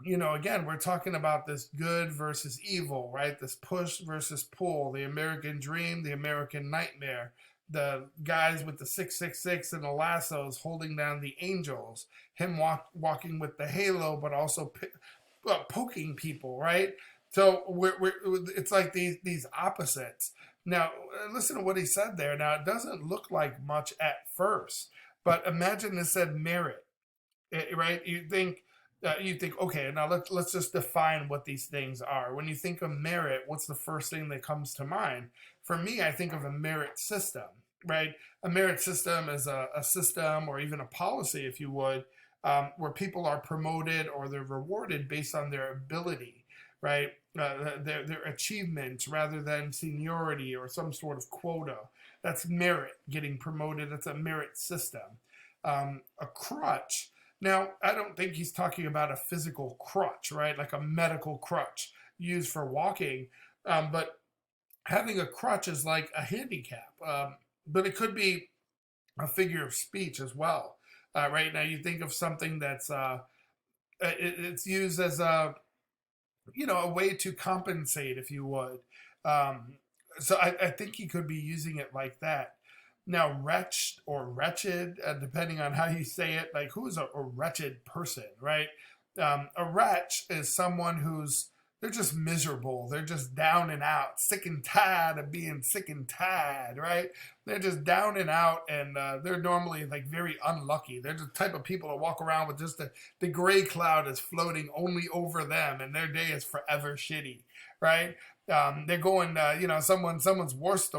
again, we're talking about this good versus evil, right? This push versus pull, the American dream, the American nightmare. The guys with the 666 and the lassos holding down the angels, him walking with the halo, but also poking people, right? So it's like these opposites. Now, listen to what he said there. Now, it doesn't look like much at first, but imagine it said merit, right? You think, okay, now let's just define what these things are. When you think of merit, what's the first thing that comes to mind? For me, I think of a merit system, right? A merit system is a system or even a policy, if you would, where people are promoted or they're rewarded based on their ability, right? Their achievements rather than seniority or some sort of quota. That's merit, getting promoted. That's a merit system. A crutch. Now, I don't think he's talking about a physical crutch, right? Like a medical crutch used for walking. But having a crutch is like a handicap. But it could be a figure of speech as well. Right now, you think of something that's it's used as a way to compensate, if you would. So I think he could be using it like that. Now, wretched or wretched, depending on how you say it, like who is a wretched person, right? A wretch is someone who's they're just miserable. They're just down and out, sick and tired of being sick and tired, right? They're just down and out, and they're normally like very unlucky. They're the type of people that walk around with just the gray cloud is floating only over them, and their day is forever shitty, right? They're going, someone's worst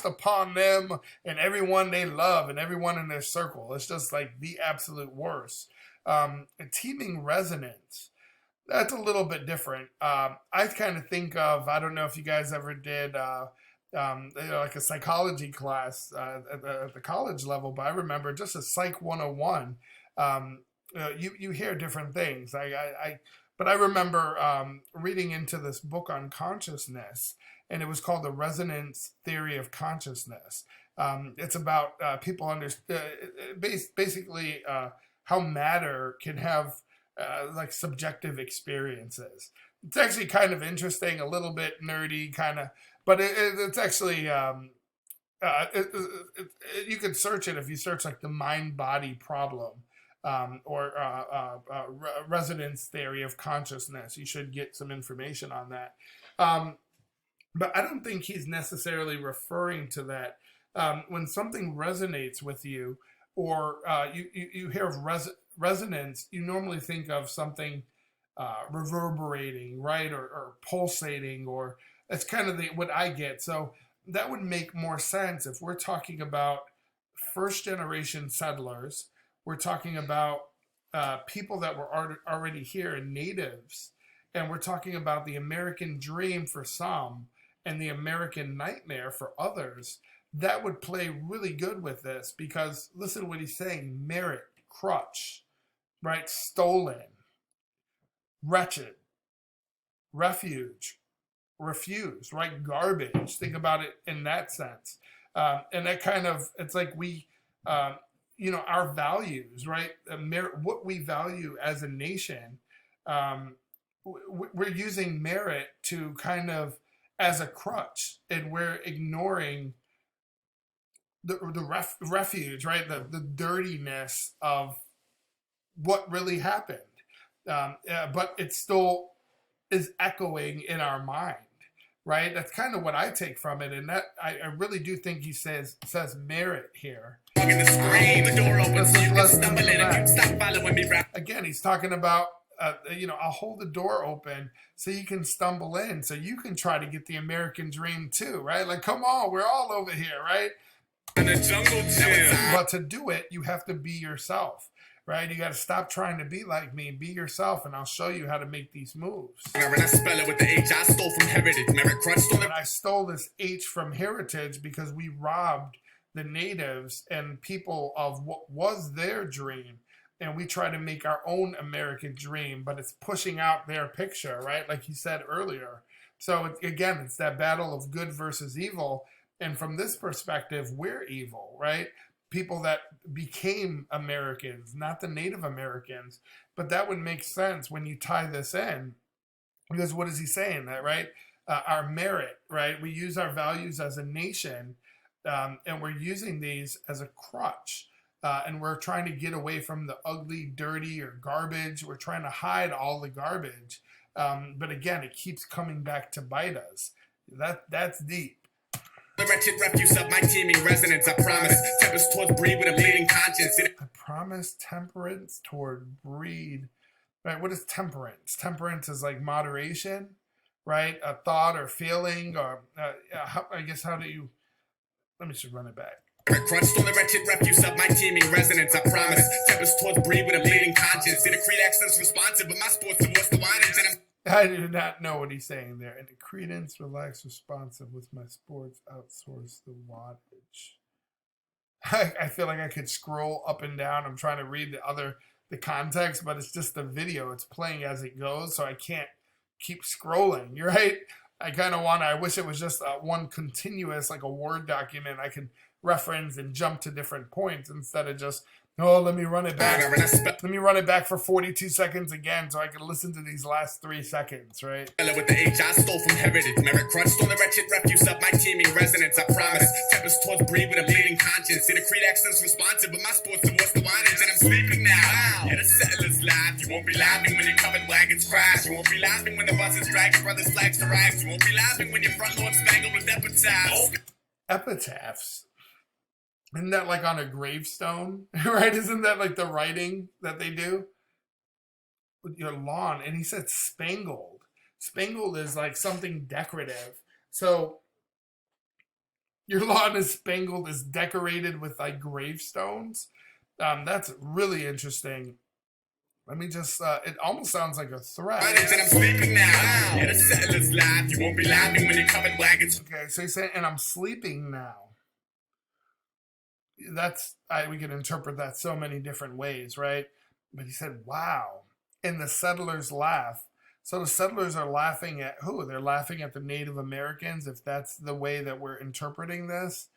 upon them, and everyone they love, and everyone in their circle. It's just like the absolute worst. A teeming resonance. That's a little bit different. I kind of think of, I don't know if you guys ever did like a psychology class at the college level, but I remember just a Psych 101. You hear different things. But I remember reading into this book on consciousness, and it was called The Resonance Theory of Consciousness. It's about people basically how matter can have like subjective experiences. It's actually kind of interesting, a little bit nerdy, kind of, but it's actually you can search it if you search like the mind-body problem or resonance theory of consciousness. You should get some information on that. But I don't think he's necessarily referring to that. When something resonates with you, or you hear of resonance, you normally think of something reverberating, right, or pulsating, or that's kind of what I get. So that would make more sense if we're talking about first generation settlers. We're talking about people that were already here and natives, and we're talking about the American dream for some and the American nightmare for others. That would play really good with this, because listen to what he's saying: merit, crutch, right? Stolen, wretched, refuge, refuse, right? Garbage. Think about it in that sense. And that kind of, it's like we, our values, right? What we value as a nation, we're using merit to kind of as a crutch, and we're ignoring the refuge, right? The dirtiness of what really happened. But it still is echoing in our mind, right? That's kind of what I take from it. And that I really do think he says merit here. Again, he's talking about, I'll hold the door open so you can stumble in, so you can try to get the American dream too, right? Like, come on, we're all over here, right? In the jungle gym. But to do it, you have to be yourself, right? You got to stop trying to be like me. Be yourself, and I'll show you how to make these moves. And I spell it with the H I stole from heritage. Merit crunch. And I stole this H from heritage because we robbed the natives and people of what was their dream. And we try to make our own American dream, but it's pushing out their picture, right? Like he said earlier. So again, it's that battle of good versus evil. And from this perspective, we're evil, right? People that became Americans, not the Native Americans. But that would make sense when you tie this in, because what is he saying? That, right? Our merit, right? We use our values as a nation, and we're using these as a crutch. And we're trying to get away from the ugly, dirty, or garbage. We're trying to hide all the garbage. But again, it keeps coming back to bite us. That's deep. The wretched refuse of my teeming resonance. I promise temperance towards breed with a bleeding conscience. I promise temperance toward breed. Right? What is temperance? Temperance is like moderation, right? A thought or feeling, or I guess how do you? Let me just run it back. Crunched on the wretched refuse of my teeming resonance. I promise tempers towards breed with a bleeding conscience. In a creed accents responsive, but my sports towards the wattage. And I do not know what he's saying there. And the credence, relax, responsive with my sports, outsource the wattage. I feel like I could scroll up and down. I'm trying to read the context, but it's just the video. It's playing as it goes, so I can't keep scrolling. You're right. I wish it was just one continuous, like a Word document I could reference and jump to different points instead of just Oh, let me run it back. And I spell Let me run it back for 42 seconds again so I can listen to these last 3 seconds, right? it with the H I stole from heritage. Merit crunched on the wretched refuse of my teeming resonance. I promise. Tempest towards breed with a bleeding conscience. See the creed accent's responsive, but my sports divorce the wine and I'm sleeping now. Yeah, the settlers laugh. You won't be laughing when your covered wagons crash. You won't be laughing when the buses drag your brother's flags to rags. You won't be laughing when your front lawn spangled with epitaphs. Epitaphs. Isn't that like on a gravestone? Right? Isn't that like the writing that they do? With your lawn. And he said spangled. Spangled is like something decorative. So your lawn is spangled, is decorated with like gravestones. That's really interesting. Let me just, it almost sounds like a threat. And I'm sleeping now. Yeah, the settlers laugh. You won't be laughing when your covered wagons. Okay, so he's saying, and I'm sleeping now. We can interpret that so many different ways, right? But he said, wow. And the settlers laugh. So the settlers are laughing at who? They're laughing at the Native Americans, if that's the way that we're interpreting this.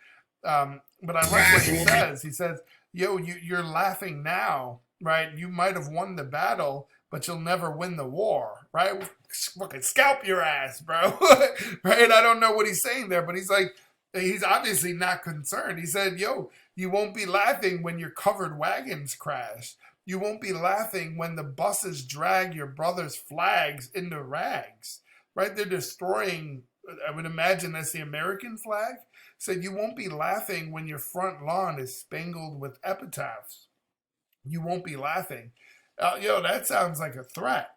But I like what he says. He says, yo, you're laughing now, right? You might have won the battle, but you'll never win the war, right? Fucking scalp your ass, bro. Right? I don't know what he's saying there, but he's like, he's obviously not concerned. He said, yo, you won't be laughing when your covered wagons crash. You won't be laughing when the buses drag your brother's flags into rags, right? They're destroying, I would imagine that's the American flag. Said, you won't be laughing when your front lawn is spangled with epitaphs. You won't be laughing. Yo, that sounds like a threat.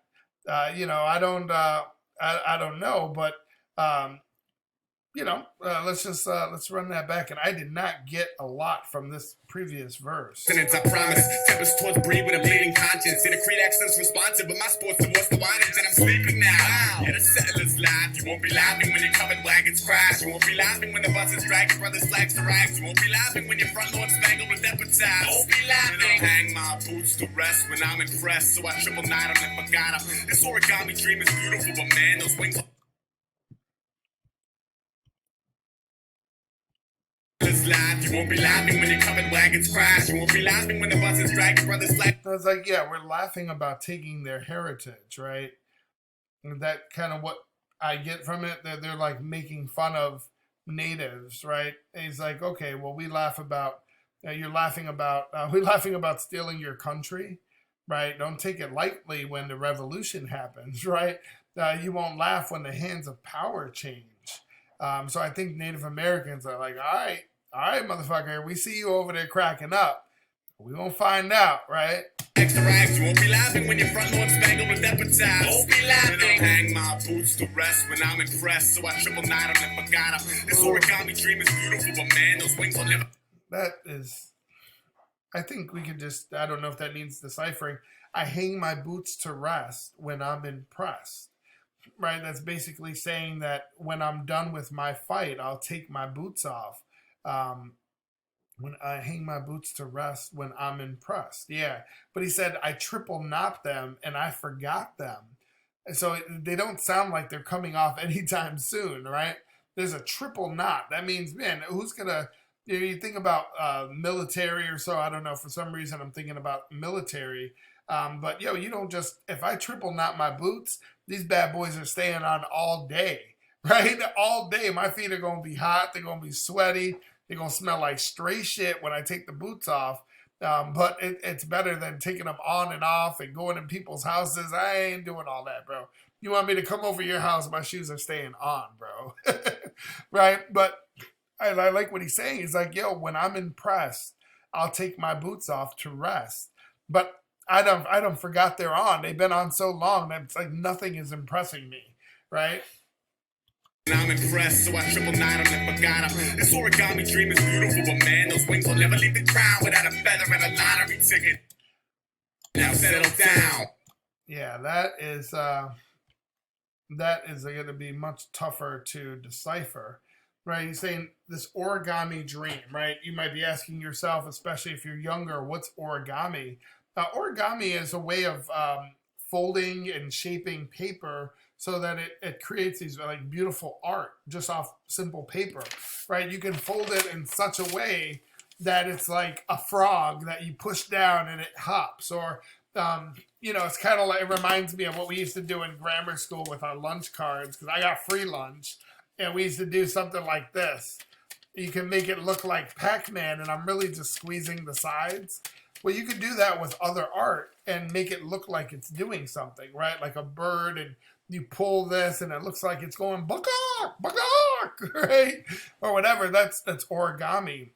I don't know, but let's run that back. And I did not get a lot from this previous verse. Sentence, I promise. Tempest towards breed with a bleeding conscience. See the creed accent's responsive, but my sports divorce the wine and I'm sleeping now. Yeah, the settlers laugh. You won't be laughing when your covered wagons crash. You won't be laughing when the buses drag your brother's flags to rags. You won't be laughing when your front lawn spangled with epitaphs. Won't be laughing. I'll hang my boots to rest when I'm impressed. So I triple knot them and forgot them. This origami dream is beautiful, but man, those wings. Laugh. You won't be laughing when your covered wagons crash. You won't be laughing when the buses drag your brother's flag. I was like, yeah, we're laughing about taking their heritage, right? And that kind of what I get from it. They're like making fun of natives, right? And he's like, okay, well, we laugh about, we're laughing about stealing your country, right? Don't take it lightly when the revolution happens, right? You won't laugh when the hands of power change. So I think Native Americans are like, all right, motherfucker, we see you over there cracking up. We gonna find out, right? Extra rags, you won't be laughing when your front lawn spangled with epitaphs. Won't be laughing. I'll hang my boots to rest when I'm impressed. So I triple knot them and forgot them. This origami dream is beautiful, but man, those wings will never. That is, I think we could just, I don't know if that needs deciphering. I hang my boots to rest when I'm impressed. Right, that's basically saying that when I'm done with my fight, I'll take my boots off. When I hang my boots to rest when I'm impressed. Yeah, but he said, I triple knot them and I forgot them. And so they don't sound like they're coming off anytime soon, right? There's a triple knot. That means, man, who's going to, you think about military or so, I don't know, for some reason I'm thinking about military. But yo, you don't just, if I triple knot my boots, these bad boys are staying on all day, right? All day. My feet are going to be hot. They're going to be sweaty. They're going to smell like stray shit when I take the boots off. But it's better than taking them on and off and going in people's houses. I ain't doing all that, bro. You want me to come over your house, my shoes are staying on, bro. Right? But I like what he's saying. He's like, yo, when I'm impressed, I'll take my boots off to rest. But I don't forgot they're on. They've been on so long that it's like nothing is impressing me, right? I'm impressed, so I triple knot them and forgot them. This origami dream is beautiful, but man, those wings will never leave the ground without a feather and a lottery ticket. Now settle down. Yeah, that is going to be much tougher to decipher, right? He's saying this origami dream, right? You might be asking yourself, especially if you're younger, what's origami? Origami is a way of folding and shaping paper so that it creates these like beautiful art just off simple paper, right? You can fold it in such a way that it's like a frog that you push down and it hops, or it's kind of like, it reminds me of what we used to do in grammar school with our lunch cards, because I got free lunch, and we used to do something like this. You can make it look like Pac-Man, and I'm really just squeezing the sides. Well, you could do that with other art and make it look like it's doing something, right? Like a bird, and you pull this, and it looks like it's going buck-ark, buck-ark, right? Or whatever. That's origami.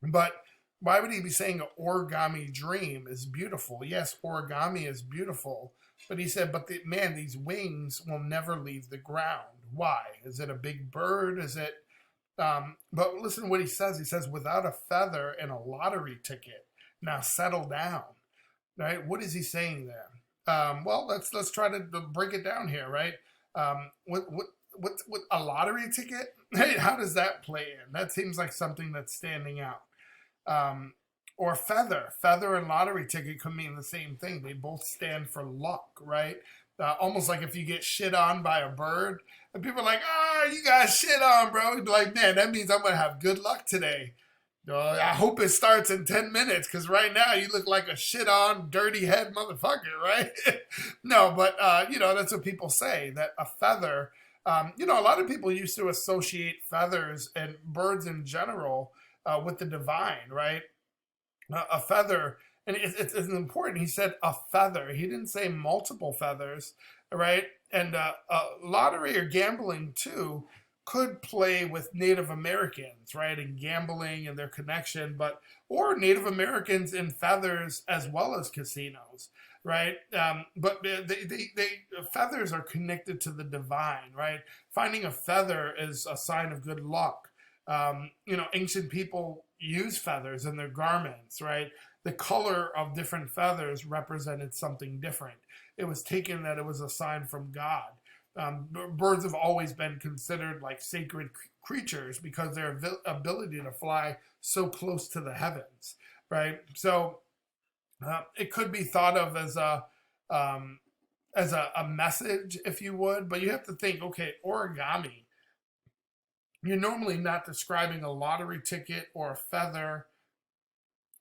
But why would he be saying an origami dream is beautiful? Yes, origami is beautiful. But he said, but these wings will never leave the ground. Why? Is it a big bird? Is it... but listen to what he says. He says, without a feather and a lottery ticket. Now settle down, right? What is he saying there? Well, let's try to break it down here, right? What a lottery ticket? Hey, how does that play in? That seems like something that's standing out. Or feather and lottery ticket could mean the same thing. They both stand for luck, right? Almost like if you get shit on by a bird, and people are like, you got shit on, bro. You'd be like, man, that means I'm going to have good luck today. I hope it starts in 10 minutes, because right now you look like a shit on, dirty head motherfucker, right? No, but, that's what people say, that a feather, a lot of people used to associate feathers and birds in general with the divine, right? A feather, and it's important. He said a feather. He didn't say multiple feathers, right? And lottery or gambling too could play with Native Americans, right? And gambling and their connection, or Native Americans in feathers as well as casinos, right? But feathers are connected to the divine, right? Finding a feather is a sign of good luck. Ancient people use feathers in their garments, right? The color of different feathers represented something different. It was taken that it was a sign from God. Birds have always been considered like sacred creatures because their ability to fly so close to the heavens, right? So it could be thought of as a message, if you would, but you have to think, okay, origami. You're normally not describing a lottery ticket or a feather.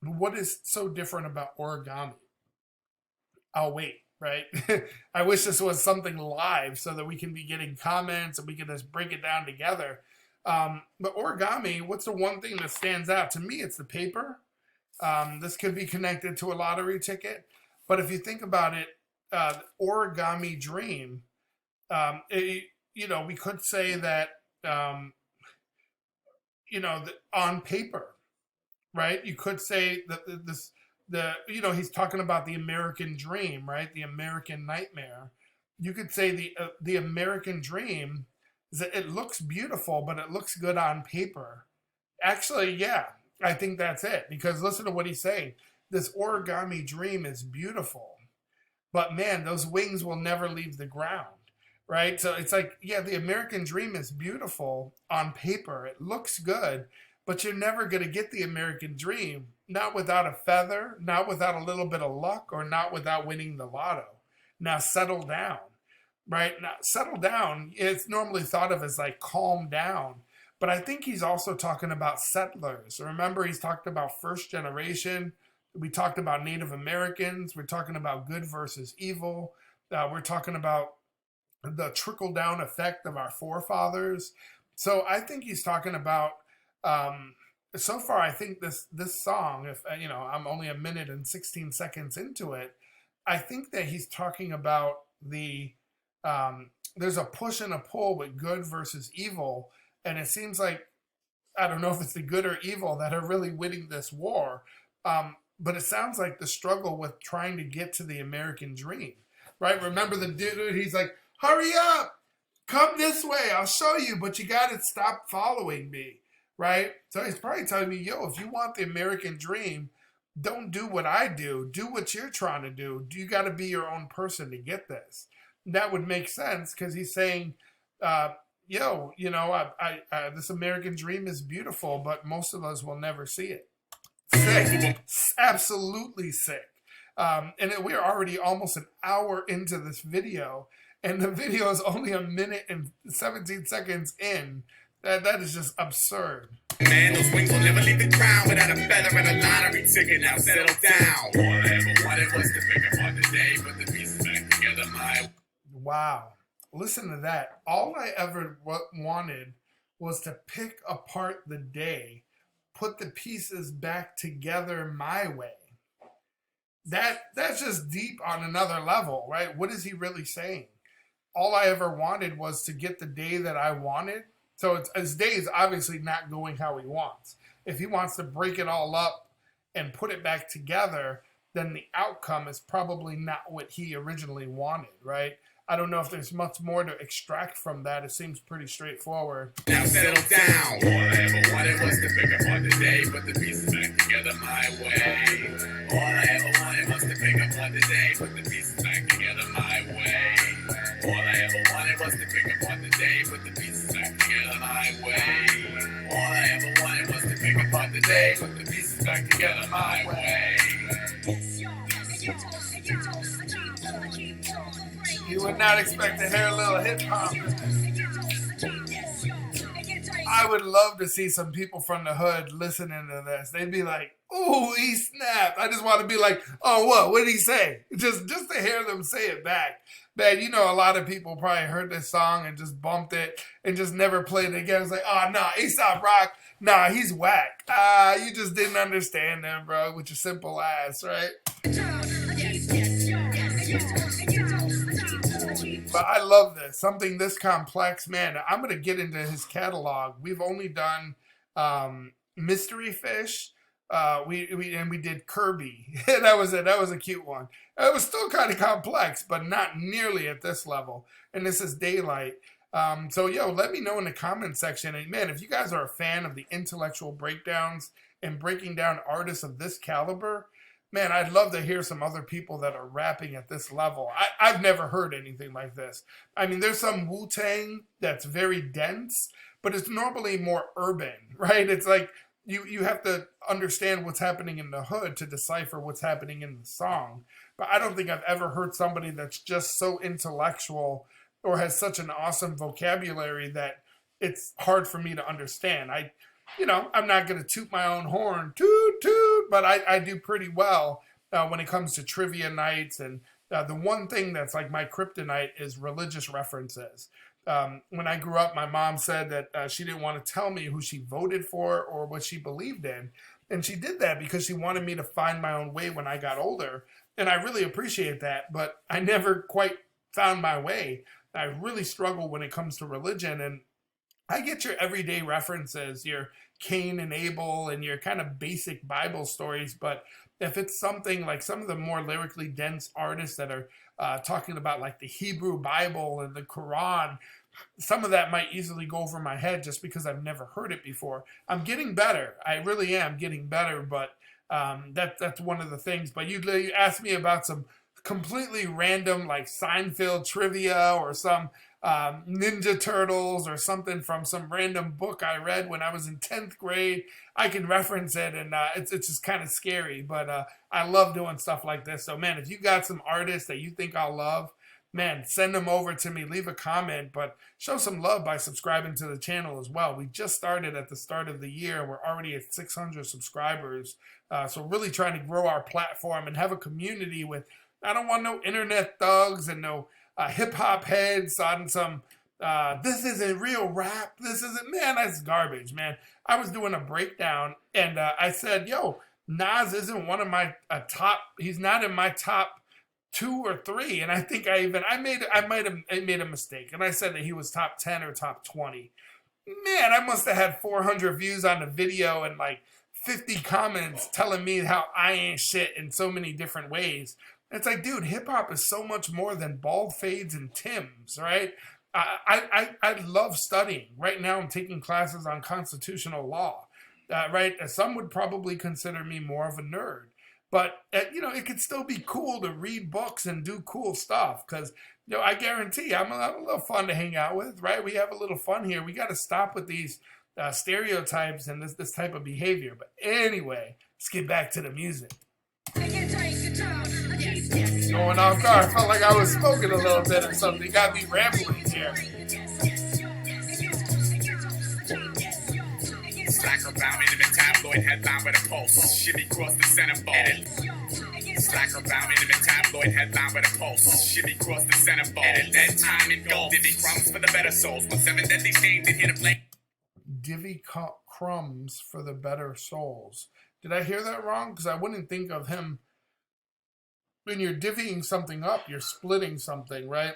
What is so different about origami? I'll wait, right? I wish this was something live so that we can be getting comments and we can just break it down together. But origami, what's the one thing that stands out? To me, it's the paper. This could be connected to a lottery ticket. But if you think about it, origami dream, we could say that, on paper, right? You could say that he's talking about the American dream, right? The American nightmare. You could say the American dream is that it looks beautiful, but it looks good on paper. Actually, yeah, I think that's it. Because listen to what he's saying. This origami dream is beautiful, but man, those wings will never leave the ground. Right? So it's like, yeah, the American dream is beautiful on paper. It looks good, but you're never going to get the American dream, not without a feather, not without a little bit of luck, or not without winning the lotto. Now settle down, right? Now settle down, it's normally thought of as like calm down, but I think he's also talking about settlers. Remember, he's talked about first generation. We talked about Native Americans. We're talking about good versus evil. We're talking about the trickle-down effect of our forefathers. So I think he's talking about, so far I think this song, if I'm only a minute and 16 seconds into it, I think that he's talking about there's a push and a pull with good versus evil, and it seems like, I don't know if it's the good or evil that are really winning this war, but it sounds like the struggle with trying to get to the American dream, right? Remember the dude, he's like, hurry up, come this way, I'll show you, but you got to stop following me, right? So he's probably telling me, yo, if you want the American dream, don't do what I do. Do what you're trying to do. You got to be your own person to get this. And that would make sense because he's saying, this American dream is beautiful, but most of us will never see it. Sick. Absolutely sick. And we're already almost an hour into this video, and the video is only a minute and 17 seconds in. That is just absurd. Man, those wings will never leave the ground without a feather and a lottery ticket. Now settle down. All I ever wanted was to pick apart the day, put the pieces back together my. Wow. Listen to that. All I ever wanted was to pick apart the day, put the pieces back together my way. That's just deep on another level, right? What is he really saying? All I ever wanted was to get the day that I wanted. So his day is obviously not going how he wants. If he wants to break it all up and put it back together, then the outcome is probably not what he originally wanted, right? I don't know if there's much more to extract from that. It seems pretty straightforward. Now settle down. All I ever wanted was to pick apart the day, put the pieces back together my way. All I ever wanted was to pick apart the day, put the pieces back together my way. All I ever wanted was to pick apart the day, put the pieces back together my way. All I ever wanted was to pick apart the day, put the pieces back together my way. You would not expect to hear a little hip hop. I would love to see some people from the hood listening to this. They'd be like, "Ooh, he snapped." I just want to be like, "Oh, what? What did he say?" Just to hear them say it back. Man, you know, a lot of people probably heard this song and just bumped it and just never played it again. It's like, "Oh, nah, Aesop Rock, nah, he's whack. You just didn't understand him, bro, with your simple ass, right?" But I love this. Something this complex, man. I'm going to get into his catalog. We've only done Mystery Fish. We did Kirby. That was it. That was a cute one. It was still kind of complex, but not nearly at this level. And this is Daylight. So, let me know in the comment section. And, man, if you guys are a fan of the intellectual breakdowns and breaking down artists of this caliber, man, I'd love to hear some other people that are rapping at this level. I've never heard anything like this. I mean, there's some Wu-Tang that's very dense, but it's normally more urban, right? It's like you have to understand what's happening in the hood to decipher what's happening in the song. But I don't think I've ever heard somebody that's just so intellectual or has such an awesome vocabulary that it's hard for me to understand. I'm not going to toot my own horn, toot, toot, but I do pretty well when it comes to trivia nights. And the one thing that's like my kryptonite is religious references. When I grew up, my mom said that she didn't want to tell me who she voted for or what she believed in. And she did that because she wanted me to find my own way when I got older. And I really appreciate that, but I never quite found my way. I really struggle when it comes to religion, and I get your everyday references, your Cain and Abel and your kind of basic Bible stories, but if it's something like some of the more lyrically dense artists that are talking about like the Hebrew Bible and the Quran, some of that might easily go over my head just because I've never heard it before. I'm getting better. I really am getting better, but that's one of the things. But you asked me about some completely random like Seinfeld trivia or some Ninja Turtles or something from some random book I read when I was in 10th grade. I can reference it, and it's just kind of scary, but I love doing stuff like this. So, man, if you got some artists that you think I'll love, man, send them over to me. Leave a comment, but show some love by subscribing to the channel as well. We just started at the start of the year. We're already at 600 subscribers, so really trying to grow our platform and have a community with, I don't want no internet thugs and no hip-hop heads on some, this isn't real rap, this isn't, man, that's garbage, man. I was doing a breakdown, and I said, Nas isn't one of my top, he's not in my top 2 or 3, and I think I might have made a mistake, and I said that he was top 10 or top 20. Man, I must have had 400 views on the video and like 50 comments telling me how I ain't shit in so many different ways. It's like, dude, hip-hop is so much more than bald fades and Timbs, right? I love studying. Right now I'm taking classes on constitutional law, right? Some would probably consider me more of a nerd. But, it could still be cool to read books and do cool stuff because, I guarantee I'm a little fun to hang out with, right? We have a little fun here. We got to stop with these stereotypes and this type of behavior. But anyway, let's get back to the music. Going off guard. I felt like I was smoking a little bit or something. Got me rambling here. Slack Slacker bound in the tabloid headline with a pulse. Shimmy cross the centerfold. Slacker bound in the tabloid headline with a pulse. Shimmy cross the centerfold. And at that time in gold, divvy crumbs for the better souls. When 7 deadly stains did hit a flame. Divvy crumbs for the better souls. Did I hear that wrong? Because I wouldn't think of him. When you're divvying something up, you're splitting something, right?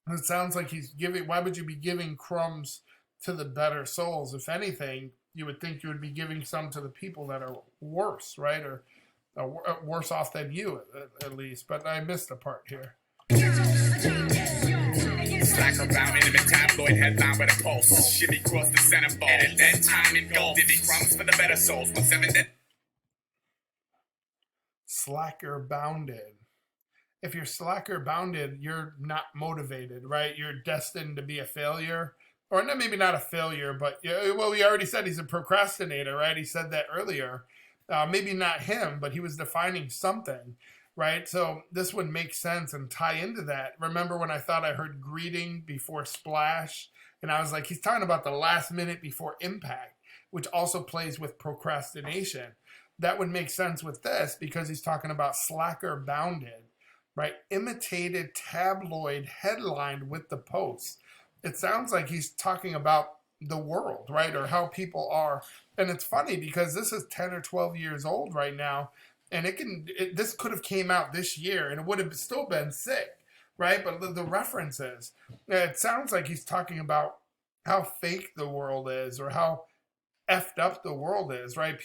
It sounds like he's giving. Why would you be giving crumbs to the better souls? If anything, you would think you would be giving some to the people that are worse, right? Or worse off than you, at least. But I missed a part here. Slacker bound in the tabloid headline with a pulse. Shimmy cross the centerfold. And at that time in gold, divvy crumbs for the better souls. When 7 dead. Slacker bounded. If you're slacker bounded, you're not motivated, right? You're destined to be a failure. Or maybe not a failure, but, well, we already said he's a procrastinator, right? He said that earlier. Maybe not him, but he was defining something, right? So this would make sense and tie into that. Remember when I thought I heard greeting before splash? And I was like, he's talking about the last minute before impact, which also plays with procrastination. That would make sense with this because he's talking about slacker bounded, right? Imitated tabloid headlined with the post. It sounds like he's talking about the world, right? Or how people are. And it's funny because this is 10 or 12 years old right now. And this could have came out this year and it would have still been sick, right? But the references, it sounds like he's talking about how fake the world is or how effed up the world is, right?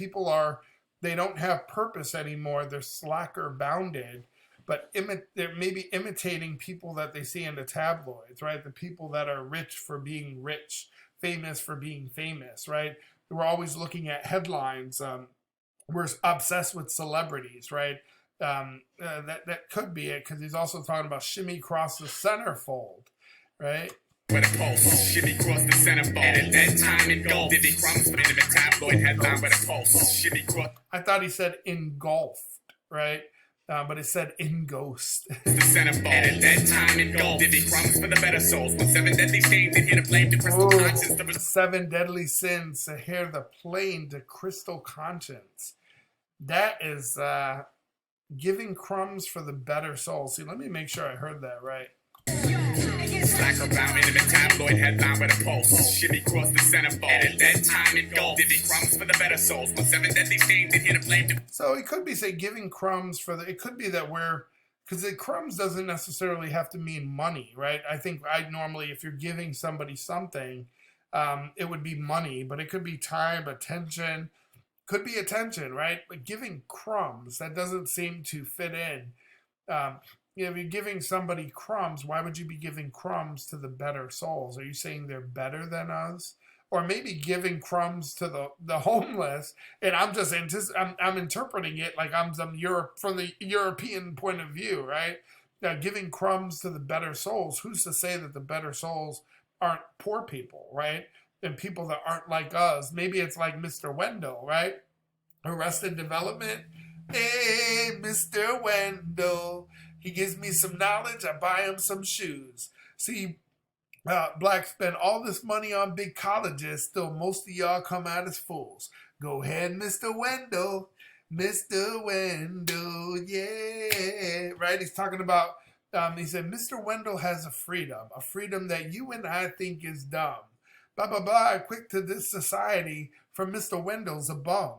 They don't have purpose anymore. They're slacker bounded, but they're maybe imitating people that they see in the tabloids, right? The people that are rich for being rich, famous for being famous, right? We're always looking at headlines. We're obsessed with celebrities, right? That could be it because he's also talking about shimmy cross the centerfold, right? With a pulse, shimmy cross the centerfold. And at that time in gold, divvy crumbs in the tabloid headline with a pulse. Shimmy cross. I thought he said engulfed, right? But it said in ghost. The centerfold. And at that time in gold, divvy crumbs for the better souls. When 7 deadly stains did hit a flame to crystal conscience. 7 deadly sins to hear the plane to crystal conscience. That is giving crumbs for the better souls. See, let me make sure I heard that right. Slacker bound in the tabloid headline with a pulse. Shimmy cross the centerfold. And at that time in gold, divvy crumbs for the better souls. When 7 deadly stains did hit a flame. So it could be say giving crumbs for it could be that because the crumbs doesn't necessarily have to mean money, right? I think normally if you're giving somebody something, it would be money, but it could be time, attention, could be attention, right? But giving crumbs, that doesn't seem to fit in. If you're giving somebody crumbs, why would you be giving crumbs to the better souls? Are you saying they're better than us? Or maybe giving crumbs to the homeless, and I'm interpreting it like I'm from the European point of view, right? Now, giving crumbs to the better souls, who's to say that the better souls aren't poor people, right? And people that aren't like us. Maybe it's like Mr. Wendell, right? Arrested Development. Hey, Mr. Wendell. He gives me some knowledge. I buy him some shoes. See, blacks spend all this money on big colleges. Still, most of y'all come out as fools. Go ahead, Mr. Wendell. Mr. Wendell, yeah. Right? He's talking about, he said, Mr. Wendell has a freedom that you and I think is dumb. Blah, blah, blah. Quick to this society from Mr. Wendell's a bum.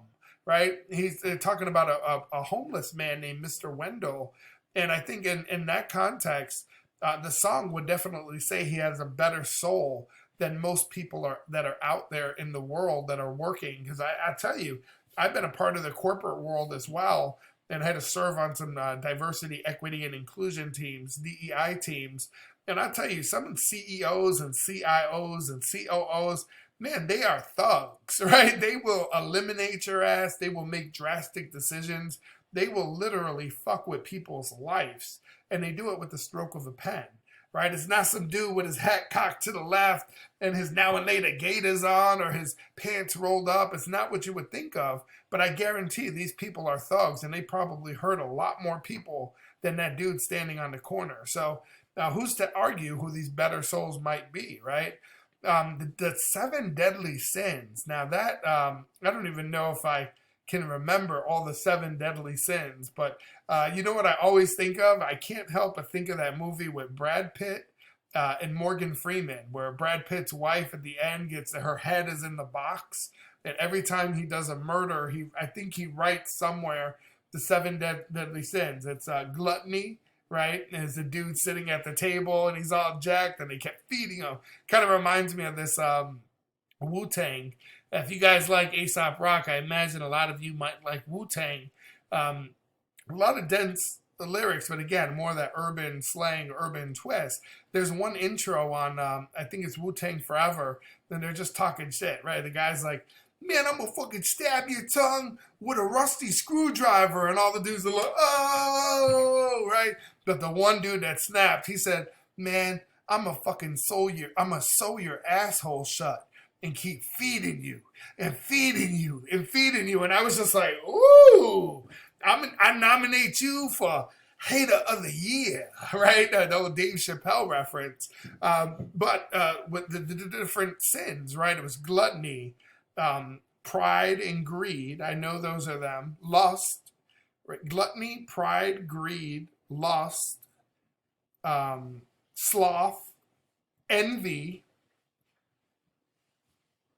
Right? He's talking about a homeless man named Mr. Wendell. And I think in that context, the song would definitely say he has a better soul than most people that are out there in the world that are working. Because I tell you, I've been a part of the corporate world as well and had to serve on some diversity, equity, and inclusion teams, DEI teams. And I tell you, some CEOs and CIOs and COOs, man, they are thugs, right? They will eliminate your ass. They will make drastic decisions. They will literally fuck with people's lives, and they do it with the stroke of a pen, right? It's not some dude with his hat cocked to the left and his now and later gaiters on or his pants rolled up. It's not what you would think of, but I guarantee these people are thugs, and they probably hurt a lot more people than that dude standing on the corner. So now who's to argue who these better souls might be, right? the seven deadly sins. Now that I don't even know if I can remember all the seven deadly sins, but you know what I always think of? I can't help but think of that movie with Brad Pitt and Morgan Freeman, where Brad Pitt's wife at the end gets her head is in the box, and every time he does a murder, I think he writes somewhere the seven deadly sins. It's gluttony, right? And it's a dude sitting at the table and he's all jacked and they kept feeding him. Kind of reminds me of this Wu-Tang. If you guys like A$AP Rock, I imagine a lot of you might like Wu-Tang. A lot of dense lyrics, but again, more of that urban slang, urban twist. There's one intro on, I think it's Wu-Tang Forever, and they're just talking shit, right? The guy's like, man, I'm gonna fucking stab your tongue with a rusty screwdriver. And all the dudes are like, oh, right? But the one dude that snapped, he said, man, I'm gonna sew your asshole shut and keep feeding you and feeding you and feeding you. And I was just like, ooh, I nominate you for Hater of the Year, right? The old Dave Chappelle reference. But with the different sins, right? It was gluttony, pride and greed. I know those are them. Lust, right? Gluttony, pride, greed, lust, sloth, envy,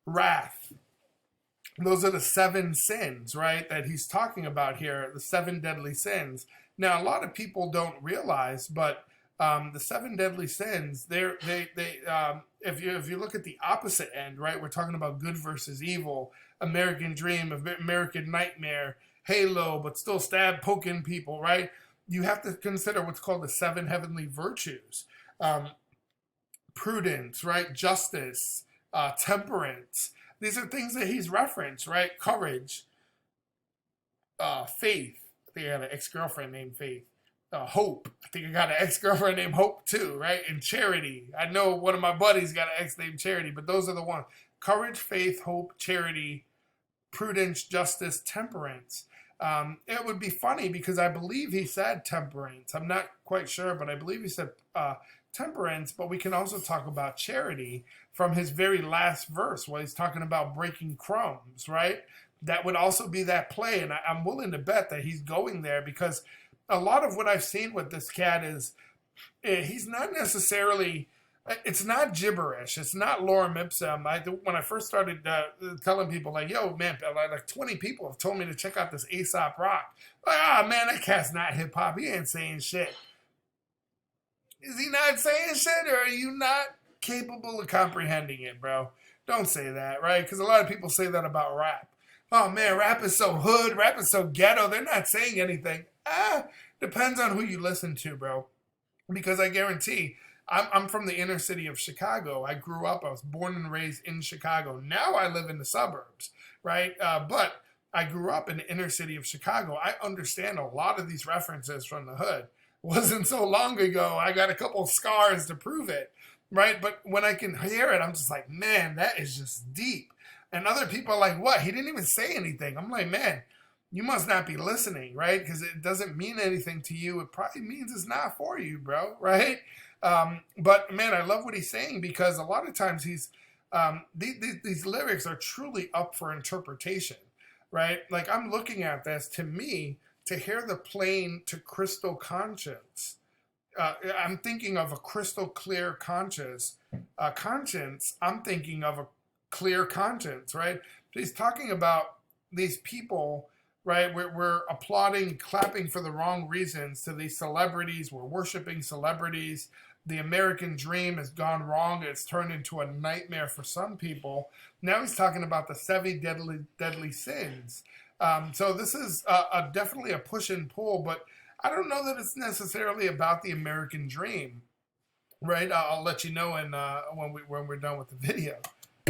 wrath. Those are the seven sins, right, that he's talking about here, the seven deadly sins. Now, a lot of people don't realize, but the seven deadly sins, if you look at the opposite end, right, we're talking about good versus evil, American Dream, American Nightmare, Halo, but still poking people, right? You have to consider what's called the seven heavenly virtues. Prudence, right? Justice, temperance. These are things that he's referenced, right? Courage, faith. I think I got an ex-girlfriend named Faith. Hope. I think I got an ex-girlfriend named Hope too, right? And charity. I know one of my buddies got an ex named Charity, but those are the ones. Courage, faith, hope, charity, prudence, justice, temperance. It would be funny because I believe he said temperance. I'm not quite sure, but I believe he said temperance, but we can also talk about charity from his very last verse while he's talking about breaking crumbs, right? That would also be that play, and I'm willing to bet that he's going there because a lot of what I've seen with this cat is he's not necessarily, it's not gibberish. It's not lorem ipsum. When I first started telling people, like, yo, man, like 20 people have told me to check out this A$AP Rock. Like, man, that cat's not hip-hop. He ain't saying shit. Is he not saying shit, or are you not capable of comprehending it, bro? Don't say that, right? Because a lot of people say that about rap. Oh, man, rap is so hood. Rap is so ghetto. They're not saying anything. Depends on who you listen to, bro. Because I guarantee, I'm from the inner city of Chicago. I grew up, I was born and raised in Chicago. Now I live in the suburbs, right? But I grew up in the inner city of Chicago. I understand a lot of these references from the hood. Wasn't so long ago. I got a couple scars to prove it, right? But when I can hear it, I'm just like, man, that is just deep. And other people are like, what? He didn't even say anything. I'm like, man, you must not be listening, right? Because it doesn't mean anything to you. It probably means it's not for you, bro, right? But, man, I love what he's saying because a lot of times these lyrics are truly up for interpretation, right? Like, I'm looking at this, to me, to hear the plain to crystal conscience. I'm thinking of a crystal clear conscience. I'm thinking of a clear conscience, right? He's talking about these people, right? We're applauding, clapping for the wrong reasons to these celebrities. We're worshiping celebrities. The American dream has gone wrong. It's turned into a nightmare for some people. Now he's talking about the seven deadly sins. So this is definitely a push and pull, but I don't know that it's necessarily about the American dream, right? I'll let you know when we're done with the video.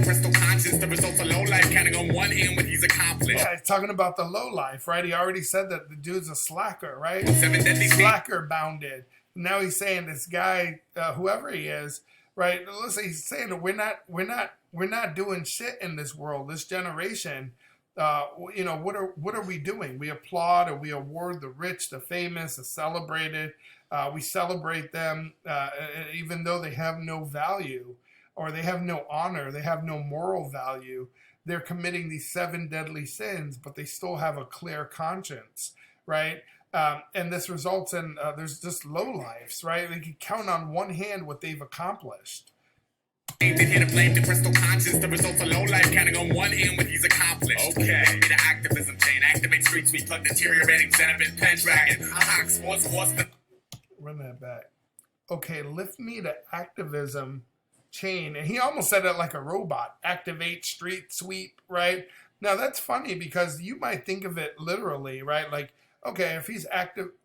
Crystal conscious, the results of low life, counting on one hand what he's accomplished. Yeah, he's talking about the low life, right? He already said that the dude's a slacker, right? Seven deadly sins. Slacker bounded. Now he's saying this guy, whoever he is, right? Listen, he's saying that we're not doing shit in this world, this generation. What are we doing? We applaud or we award the rich, the famous, the celebrated. We celebrate them even though they have no value. or they have no honor, they have no moral value. They're committing these 7 deadly sins, but they still have a clear conscience, right? And this results in there's just lowlifes, right? They can count on one hand what they've accomplished. Aimed at here to blame the crystal conscience. The results of low life counting on one hand what he's accomplished. Okay. The activism chain. Activate street sweep. Plug deteriorating Zenobit Pendragon. Sports horse. Run that back. Okay, lift me to activism chain. And he almost said it like a robot. Activate street sweep, right? Now that's funny because you might think of it literally, right? Like, okay, if he's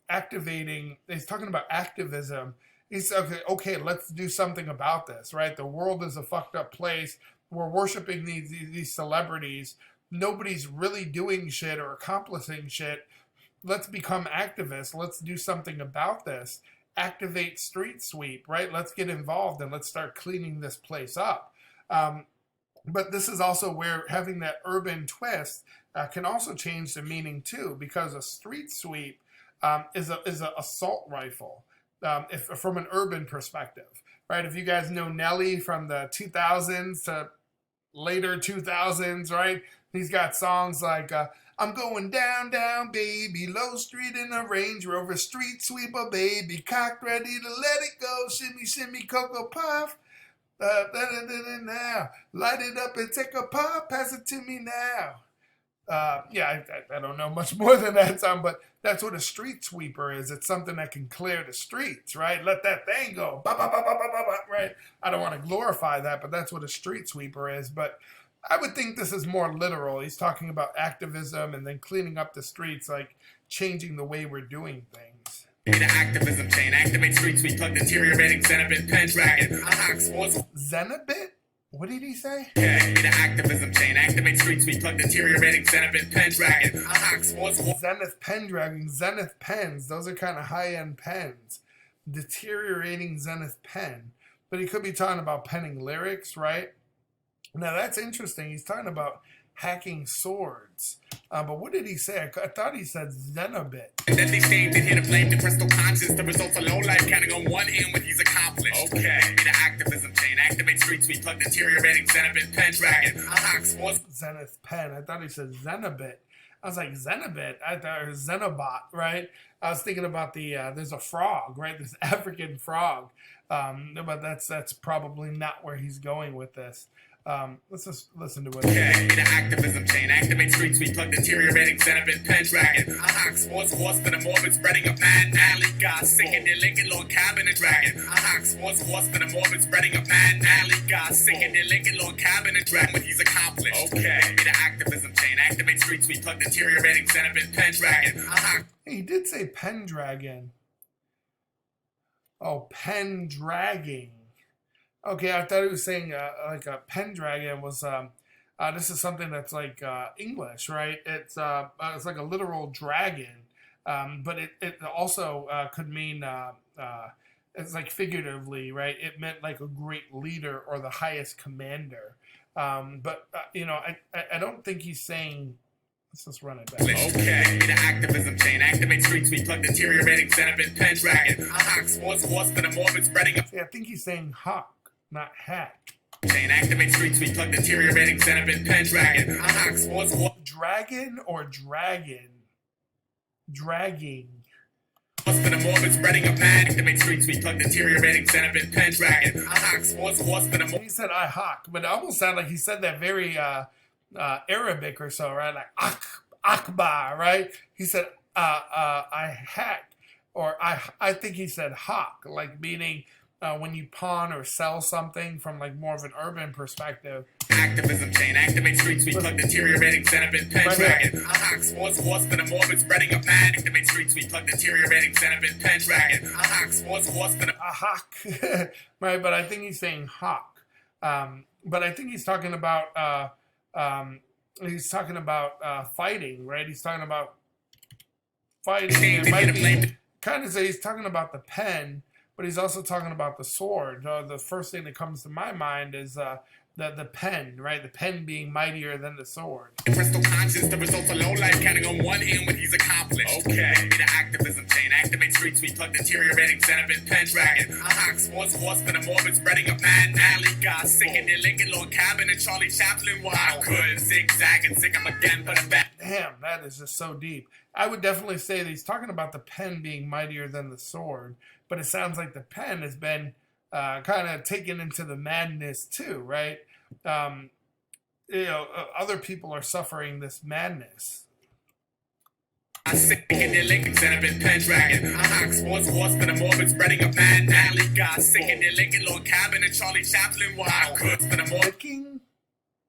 activating, he's talking about activism. He's okay, let's do something about this, right? The world is a fucked up place. We're worshiping these celebrities. Nobody's really doing shit or accomplishing shit. Let's become activists. Let's do something about this. Activate street sweep, right? Let's get involved and let's start cleaning this place up. But this is also where having that urban twist can also change the meaning too, because a street sweep is an assault rifle. If from an urban perspective, right? If you guys know Nelly from the 2000s to later 2000s, right? He's got songs like I'm going down, down, baby, Low Street in a Range Rover, street sweeper, baby, cocked, ready to let it go, shimmy, shimmy, Cocoa Puff, now, light it up and take a puff, pass it to me now. Yeah, I don't know much more than that song, but that's what a street sweeper is. It's something that can clear the streets, right? Let that thing go, right? I don't want to glorify that, but that's what a street sweeper is. But I would think this is more literal. He's talking about activism and then cleaning up the streets, like changing the way we're doing things. The activism chain. Activate street sweep. Plug deteriorating Zenobit Pendragon. Zenobit? What did he say? Okay, the activism chain. Activate street sweep. Plug deteriorating Zenobit Pendragon. Zenith Pendragon. Zenith pens. Those are kind of high-end pens. Deteriorating Zenith pen. But he could be talking about penning lyrics, right? Now that's interesting. He's talking about hacking swords. But what did he say? I thought he said Zenobit. And then they stayed in here to blame the crystal conscience. The results of low life counting on one hand what he's accomplished. Okay. The activism chain. Activate street sweep. Plug deteriorating Zenobit Pendragon. Zenith pen. I thought he said Zenobit. I was like, Zenobit? I thought it was Zenobot, right? I was thinking about there's a frog, right? This African frog. But that's probably not where he's going with this. Let's just listen to what. Okay, the activism chain. Activate street sweep. Plug deteriorating Zenobit Pendragon. Sports horse to the morbid spreading a mad alley. God sick in their Lincoln Lord Cabin and Dragon. Sports horse to the morbid spreading a mad alley. God sick in their Lincoln Lord Cabin and Dragon. What he's accomplished. Okay, the activism chain. Activate street sweep. Plug deteriorating Zenobit Pendragon. Hey, he did say Pendragon. Oh, Pendragon. Okay, I thought he was saying like a Pendragon was. This is something that's like English, right? It's like a literal dragon, but it also could mean it's like figuratively, right? It meant like a great leader or the highest commander. But I don't think he's saying. Let's just run it back. Okay, the activism chain. Activate street sweep. Plug deteriorating Zenobit Pendragon. Sports horse to the morbid spreading. Yeah, I think he's saying hawk, not hack. Chain. Activate street sweep. Plug deteriorating Zenobit Pendragon. Sports horse. Dragon or dragon? Dragging. Horse to the morbid spreading a panic. Activate street sweep. Plug deteriorating Zenobit Pendragon. Sports horse to the morbid. He said I hawk, but it almost sounded like he said that very Arabic or so, right? Like akbar, right? He said I hack, or I think he said hawk, like meaning when you pawn or sell something from like more of an urban perspective. Activism chain. Activate street sweep. Plug deteriorating Zenobit Pendragon. Sports horse to the morbid spreading a panic. Activate street sweep. Plug deteriorating Zenobit Pendragon. Sports horse to the hawk, right? But I think he's saying hawk. But I think he's talking about fighting, right? He's talking about fighting. It might be kind of say he's talking about the pen, but he's also talking about the sword. The first thing that comes to my mind is the pen, right? The pen being mightier than the sword. Crystal conscious, the results of low life, counting on one end when he's accomplished. Okay, maybe the activism chain, activate streets, we plug deteriorating Zenobit Pendragon. A hawk sports horse for the morbid, spreading a mad alley. God, sick in their Lincoln Lord Cabin and Charlie Chaplin. Wow, I could zigzag and zig him again, but I'm back. Damn, that is just so deep. I would definitely say that he's talking about the pen being mightier than the sword, but it sounds like the pen has been kind of taken into the madness too, right? Other people are suffering this madness. I sick in their Lincoln Zenobit Pendragon. A hawk sports horse for the morbid, spreading a mad alley. God, sick in their Lincoln Lord Cabin and Charlie Chaplin. Wow, I could for the morbid.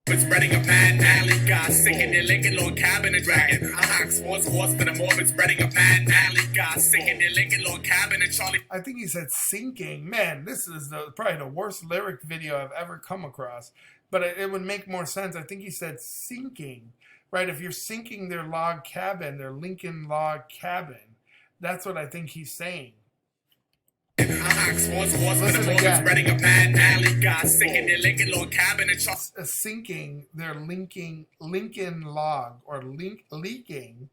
Spreading a mad alley, God, sick in their Lincoln Lord Cabin and Dragon. A hawk sports horse for the morbid, spreading a mad alley, God, sick in their Lincoln Lord Cabin and Charlie. I think he said sinking. Man, this is probably the worst lyric video I've ever come across. But it would make more sense. I think he said sinking, right? If you're sinking their log cabin, their Lincoln log cabin, that's what I think he's saying. A hawk sports horse for the morbid, spreading a mad alley, God, sick in their Lincoln Lord Cabin and Charlie. Sinking their Lincoln log or leaking.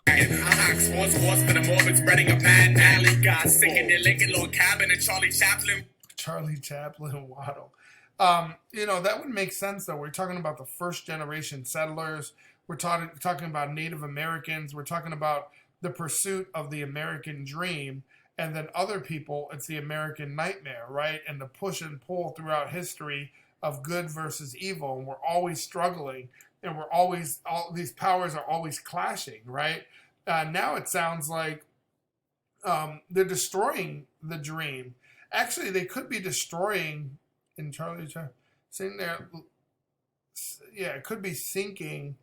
A hawk sports horse for the morbid, spreading a mad alley, God, sick in their Lincoln Lord Cabin and Charlie Chaplin. Charlie Chaplin Waddle. That would make sense though. We're talking about the first generation settlers. We're talking about Native Americans. We're talking about the pursuit of the American dream. And then other people, it's the American nightmare, right? And the push and pull throughout history of good versus evil. And we're always struggling. And all these powers are always clashing, right? Now it sounds like they're destroying the dream. Actually, they could be destroying, in Charlie, sitting there, yeah, it could be sinking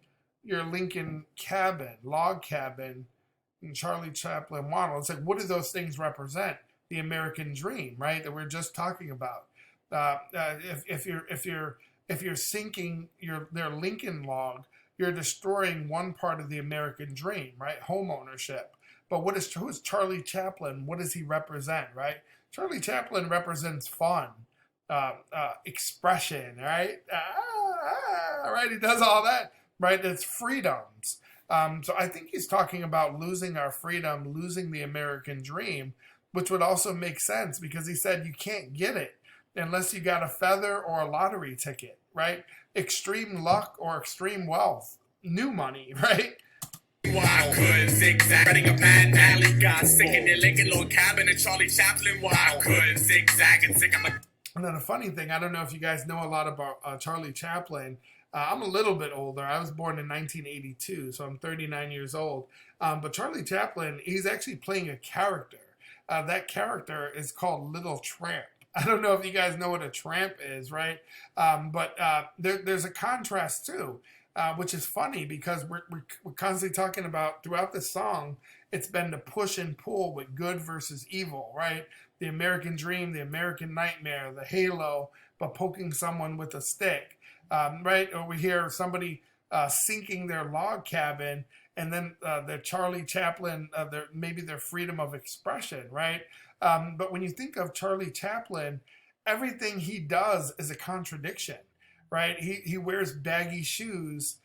your Lincoln cabin, log cabin, and Charlie Chaplin Waddle. It's like, what do those things represent? The American dream, right? That we're just talking about. If you're sinking their Lincoln log, you're destroying one part of the American dream, right? Home ownership. But who is Charlie Chaplin? What does he represent, right? Charlie Chaplin represents fun, expression, right? Right? He does all that, right? It's freedoms. So I think he's talking about losing our freedom, losing the American dream, which would also make sense because he said you can't get it unless you got a feather or a lottery ticket, right? Extreme luck or extreme wealth, new money, right? Wow, could zigzag, spreading a mad alley, God, sick in their Lincoln Lord Cabin and Charlie Chaplin. Wow, could zigzag and zig. And then a funny thing, I don't know if you guys know a lot about Charlie Chaplin. I'm a little bit older. I was born in 1982, so I'm 39 years old. But Charlie Chaplin, he's actually playing a character. That character is called Little Tramp. I don't know if you guys know what a tramp is, right? But there's a contrast too, which is funny because we're constantly talking about throughout the song, it's been the push and pull with good versus evil, right? The American dream, the American nightmare, the halo, but poking someone with a stick. Right? Or we hear somebody sinking their log cabin, and then the Charlie Chaplin, maybe their freedom of expression, right? But when you think of Charlie Chaplin, everything he does is a contradiction, right? He wears baggy shoes,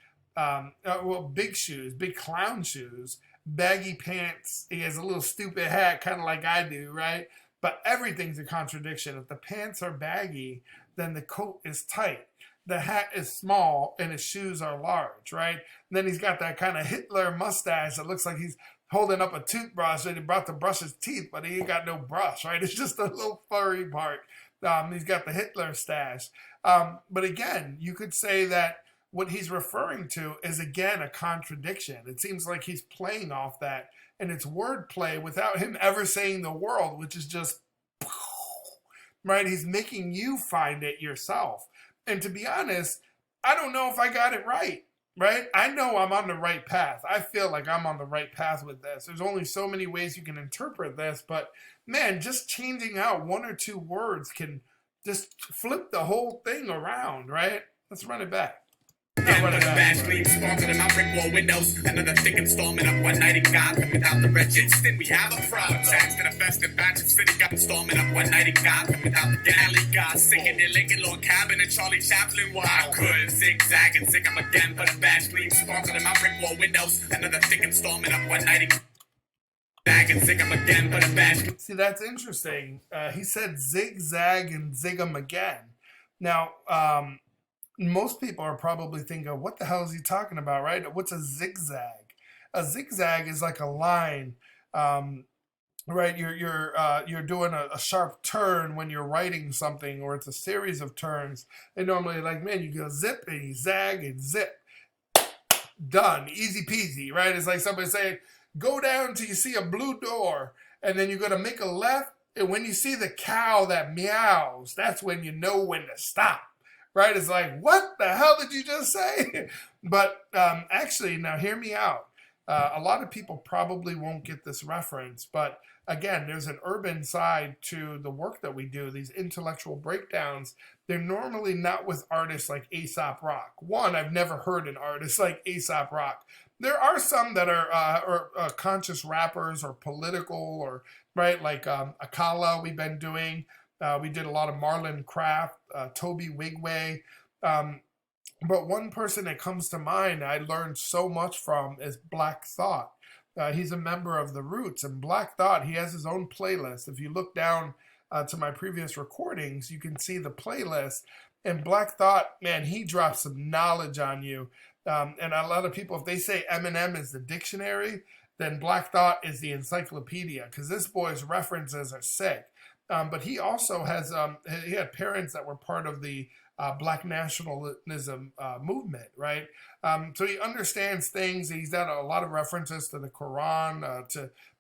big shoes, big clown shoes, baggy pants. He has a little stupid hat, kind of like I do, right? But everything's a contradiction. If the pants are baggy, then the coat is tight. The hat is small and his shoes are large, right? And then he's got that kind of Hitler mustache that looks like he's holding up a toothbrush and he brought to brush his teeth, but he ain't got no brush, right? It's just a little furry part. He's got the Hitler stash. But again, you could say that what he's referring to is, again, a contradiction. It seems like he's playing off that, and it's wordplay without him ever saying the word, which is just, right? He's making you find it yourself. And to be honest, I don't know if I got it right, right? I know I'm on the right path. I feel like I'm on the right path with this. There's only so many ways you can interpret this, but man, just changing out one or two words can just flip the whole thing around, right? Let's run it back. Again, what with is a that? bash gleam sparkling in my brick wall windows. Another thick installment of One Night in Gotham. Without the wretched stint, we have a problem. Chance to the best in Batch City got installment of One Night in Gotham. Without the galley god, singing the Lincoln Lord Cabin and Charlie Chaplin. While I could zigzag and zig 'em again, but a bash gleam sparkling in my brick wall windows. Another thick installment of One Night in Zag and zig 'em again, but a bash. See, that's interesting. He said zigzag and zig 'em again. Now, most people are probably thinking, what the hell is he talking about, right? What's a zigzag? A zigzag is like a line, right? You're doing a sharp turn when you're writing something, or it's a series of turns. And normally, like, man, you go zip and you zag and zip. Done. Easy peasy, right? It's like somebody saying, go down till you see a blue door, and then you're going to make a left. And when you see the cow that meows, that's when you know when to stop. Right? It's like, what the hell did you just say? But actually, now hear me out. A lot of people probably won't get this reference, but again, there's an urban side to the work that we do, these intellectual breakdowns. They're normally not with artists like Aesop Rock. One, I've never heard an artist like Aesop Rock. There are some that are conscious rappers or political, or right, like Akala we've been doing. We did a lot of Marlon Craft, Toby Wigway. But one person that comes to mind I learned so much from is Black Thought. He's a member of The Roots, and Black Thought, he has his own playlist. If you look down to my previous recordings, you can see the playlist. And Black Thought, man, he drops some knowledge on you. And a lot of people, if they say Eminem is the dictionary, then Black Thought is the encyclopedia, because this boy's references are sick. But he also has, he had parents that were part of the Black nationalism movement, right? So he understands things. He's done a lot of references to the Quran,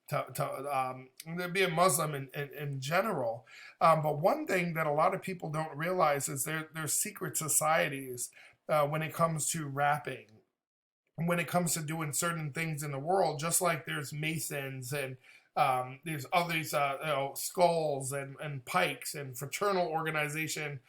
to be a Muslim in general. But one thing that a lot of people don't realize is there's secret societies when it comes to rapping, when it comes to doing certain things in the world, just like there's Masons and there's others, skulls and pikes and fraternal organization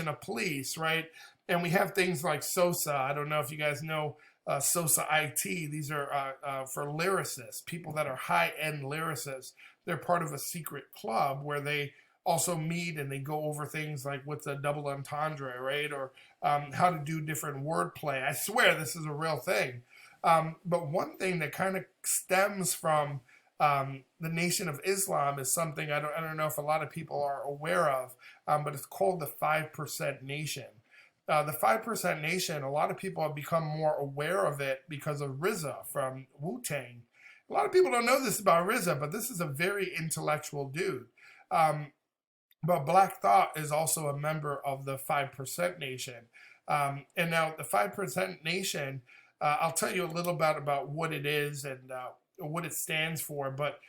of police, right? And we have things like SOSA. I don't know if you guys know SOSA IT. These are for lyricists, people that are high-end lyricists. They're part of a secret club where they also meet and they go over things like what's a double entendre, right? Or how to do different wordplay. I swear this is a real thing. But one thing that kind of stems from the Nation of Islam is something I don't know if a lot of people are aware of, but it's called the 5% Nation. The 5% Nation, a lot of people have become more aware of it because of RZA from Wu-Tang. A lot of people don't know this about RZA, but this is a very intellectual dude. But Black Thought is also a member of the 5% Nation. And now the 5% Nation, I'll tell you a little bit about what it is and what it stands for. But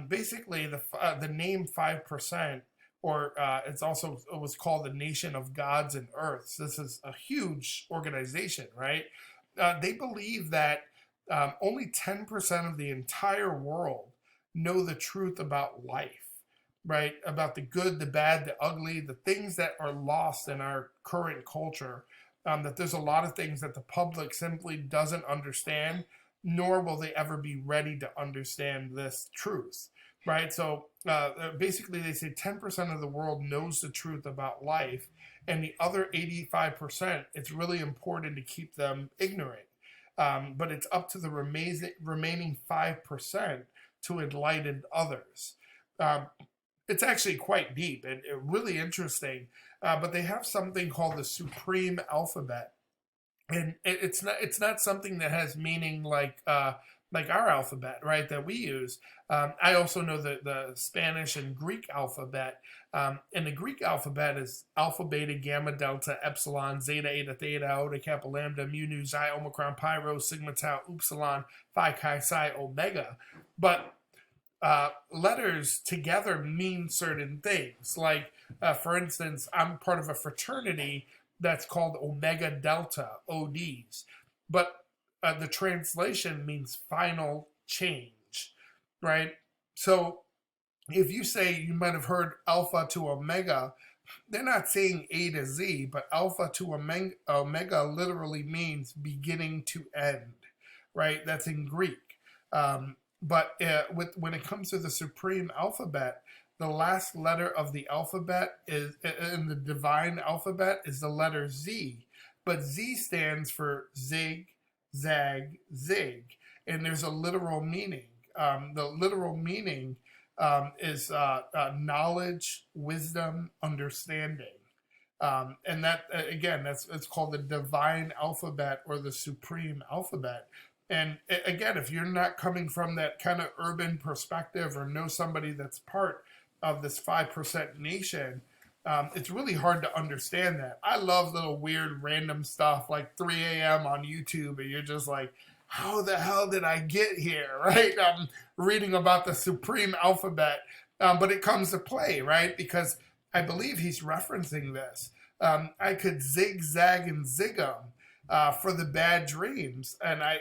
basically, the name 5%, or it was called the Nation of Gods and Earths. This is a huge organization, right? They believe that only 10% of the entire world know the truth about life, right? About the good, the bad, the ugly, the things that are lost in our current culture. That there's a lot of things that the public simply doesn't understand, nor will they ever be ready to understand this truth, right? So basically they say 10% of the world knows the truth about life, and the other 85%, it's really important to keep them ignorant. But it's up to the remaining 5% to enlighten others. It's actually quite deep and really interesting. But they have something called the Supreme Alphabet, and it's not something that has meaning like our alphabet, right? That we use. I also know the Spanish and Greek alphabet, and the Greek alphabet is Alpha, Beta, Gamma, Delta, Epsilon, Zeta, Eta, Theta, Iota, Kappa, Lambda, Mu, Nu, Xi, Omicron, Pi, Rho, Sigma, Tau, Upsilon, Phi, Chi, Psi, Omega, but letters together mean certain things. Like, for instance, I'm part of a fraternity that's called Omega Delta, ODs. But the translation means final change, right? So if you say, you might have heard Alpha to Omega, they're not saying A to Z, but alpha to omega literally means beginning to end, right? That's in Greek. When it comes to the supreme alphabet, the last letter of the alphabet is in the divine alphabet is the letter Z, but Z stands for zig, zag, zig, and there's a literal meaning. The literal meaning is knowledge, wisdom, understanding. And that again, that's it's called the divine alphabet or the supreme alphabet. And again, if you're not coming from that kind of urban perspective or know somebody that's part of this 5% nation, it's really hard to understand that. I love little weird random stuff like 3 a.m. on YouTube, and you're just like, how the hell did I get here, right? I'm reading about the supreme alphabet, but it comes to play, right? Because I believe he's referencing this. I could zigzag and zig them for the bad dreams, and I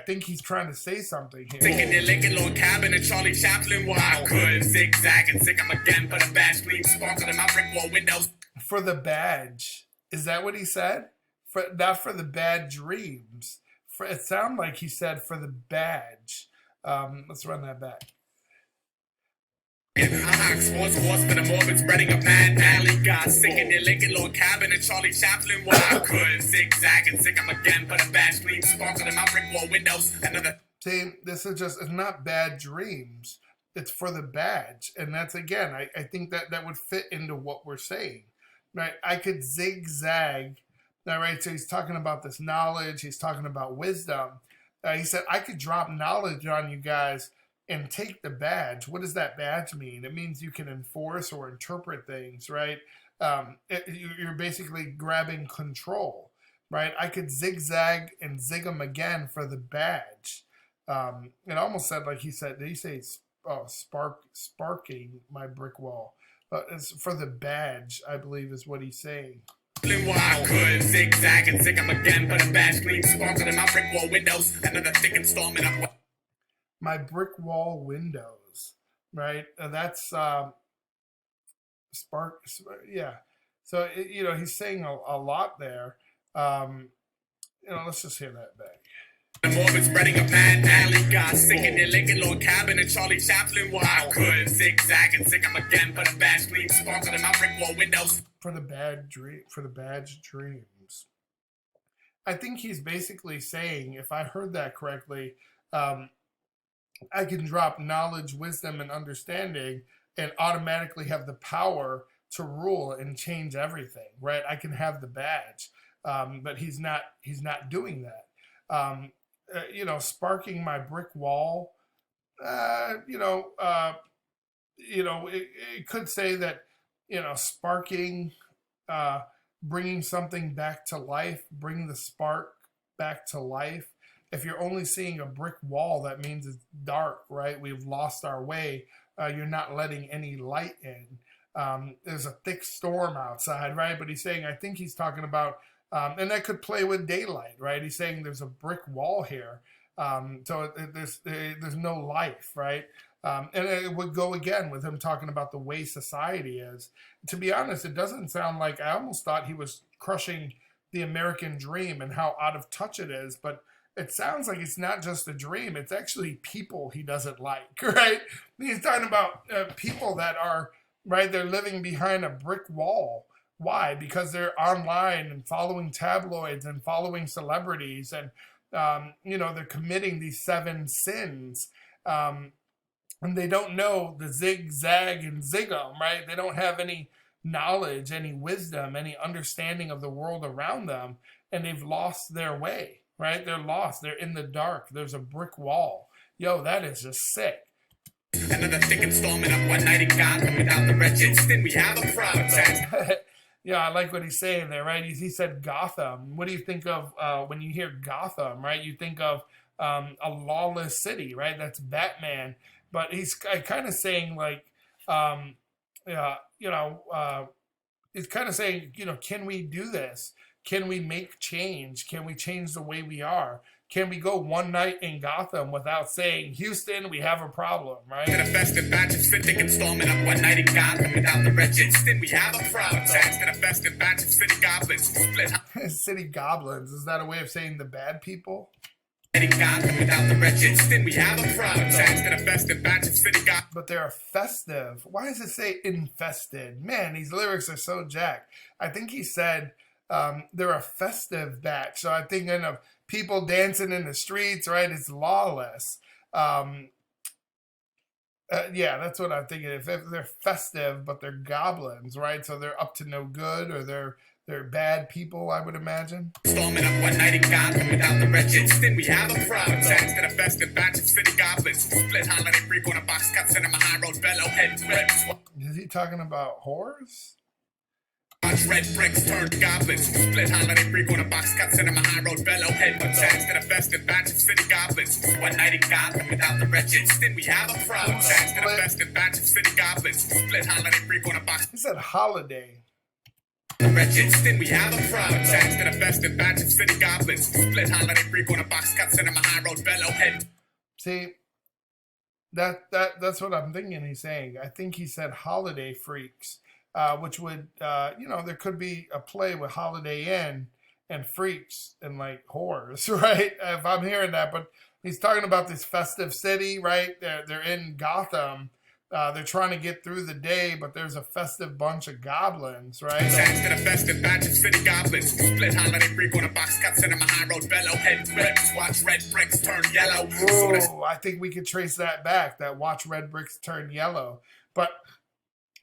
think he's trying to say something here. Thinking your Lincoln Lord cabin and Charlie Chaplin. Well, I could zigzag and zig 'em again, but a badge gleam sparkle in my brick wall windows. For the badge, is that what he said? Not for the bad dreams. It sounded like he said for the badge. Let's run that back. Sports horse for the morbid spreading a mad alley. God sinking your Lincoln Lord cabin and Charlie Chaplin. Well, I could zigzag and zig 'em again, but a badge gleam sparkle in my brick wall windows. Another. See, this is just, it's not bad dreams. It's for the badge. And that's, again, I think that would fit into what we're saying, right? I could zigzag. All right, so he's talking about this knowledge. He's talking about wisdom. He said, I could drop knowledge on you guys and take the badge. What does that badge mean? It means you can enforce or interpret things, right? You're basically grabbing control, right? I could zigzag and zig them again for the badge. It almost said, like he said, did he say sparking my brick wall? It's for the badge, I believe is what he's saying. I could zigzag and zig 'em again, but a badge gleam sparkle in my brick wall windows. Another thick installment of my brick wall windows, right? That's spark, yeah. So he's saying a lot there. Let's just hear that back. The morbid spreading a mad alley. God sinking your Lincoln Lord cabin and Charlie Chaplin. Well, I could zigzag and zig 'em again, but a badge gleam sparkle in my brick wall windows. For the badge dreams. I think he's basically saying, if I heard that correctly, I can drop knowledge, wisdom, and understanding and automatically have the power to rule and change everything, right? I can have the badge, but he's not doing that. Sparking my brick wall. It could say that, sparking, bringing something back to life, bring the spark back to life. If you're only seeing a brick wall, that means it's dark, right? We've lost our way. You're not letting any light in. There's a thick storm outside, right? But he's saying, I think he's talking about, and that could play with daylight, right? He's saying there's a brick wall here. So there's no life, right? And it would go again with him talking about the way society is. To be honest, it doesn't sound like, I almost thought he was crushing the American dream and how out of touch it is, but it sounds like it's not just a dream. It's actually people he doesn't like, right? He's talking about people that are, right, they're living behind a brick wall. Why? Because they're online and following tabloids and following celebrities and, they're committing these 7 sins. And they don't know the zigzag and zigum, right? They don't have any knowledge, any wisdom, any understanding of the world around them, and they've lost their way, right? They're lost. They're in the dark. There's a brick wall. Yo, that is just sick. Another thick installment of One Night in Gotham. Without the wretched then we have a problem. Yeah, I like what he's saying there, right? He said Gotham. What do you think of when you hear Gotham, right? You think of a lawless city, right? That's Batman. But he's kind of saying like, he's kind of saying, can we do this? Can we make change? Can we change the way we are? can we go one night in Gotham without saying, Houston, we have a problem, right? To the festive batches, fitting installment of one night in Gotham without the wretched. Instant, we have a problem. Tax to the festive batches, fitting goblins. Split City goblins, is that a way of saying the bad people? in Gotham without the wretched. Instant, we have a problem. Tax to the festive batches, fitting goblins. But they're festive. Why does it say infested? Man, these lyrics are so jacked. I think he said they're a festive batch. So I'm thinking of people dancing in the streets, right? It's lawless. Yeah, that's what I'm thinking. If they're festive, but they're goblins, right? So they're up to no good, or they're bad people, I would imagine. Installment of one night in Gotham without the wretched. Instant, we have a problem. Tax to the festive batches, fitting goblins. Split holiday freak on a box cut, cinema high road, bellow head rips. Is he talking about whores? Watch red bricks turn goblins. Split holiday freak on a box cut, cinema high road, bellow head. Tax to the festive batches, fitting goblins. One night in Gotham without the wretched. Instant, we have a problem. Tax to the festive batches, fitting goblins. Split holiday freak on a box. He said holiday. The wretched. Instant, we have a problem. Tax to the festive batches, fitting goblins. Split holiday freak on a box cut, cinema high road, bellow head. See, that's what I'm thinking he's saying. I think he said holiday freaks, which would, there could be a play with Holiday Inn and freaks and like whores, right? If I'm hearing that, but he's talking about this festive city, right? They're in Gotham. They're trying to get through the day, but there's a festive bunch of goblins, right? Tax to the festive batches, fitting goblins. Split holiday freak on a box cut, cinema high road, bellow head rips. Watch red bricks turn yellow. Oh, I think we could trace that back, that watch red bricks turn yellow. But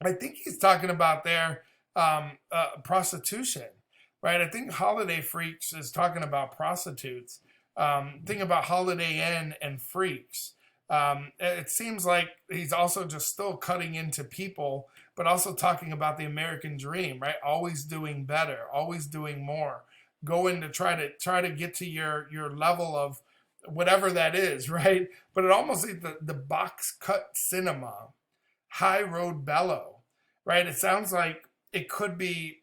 I think he's talking about their prostitution, right? I think Holiday Freaks is talking about prostitutes. Think about Holiday Inn and freaks. It seems like he's also just still cutting into people, but also talking about the American dream, right? Always doing better, always doing more, going to try to get to your level of whatever that is, right? But it almost like the box cut cinema, high road bellow, right? It sounds like it could be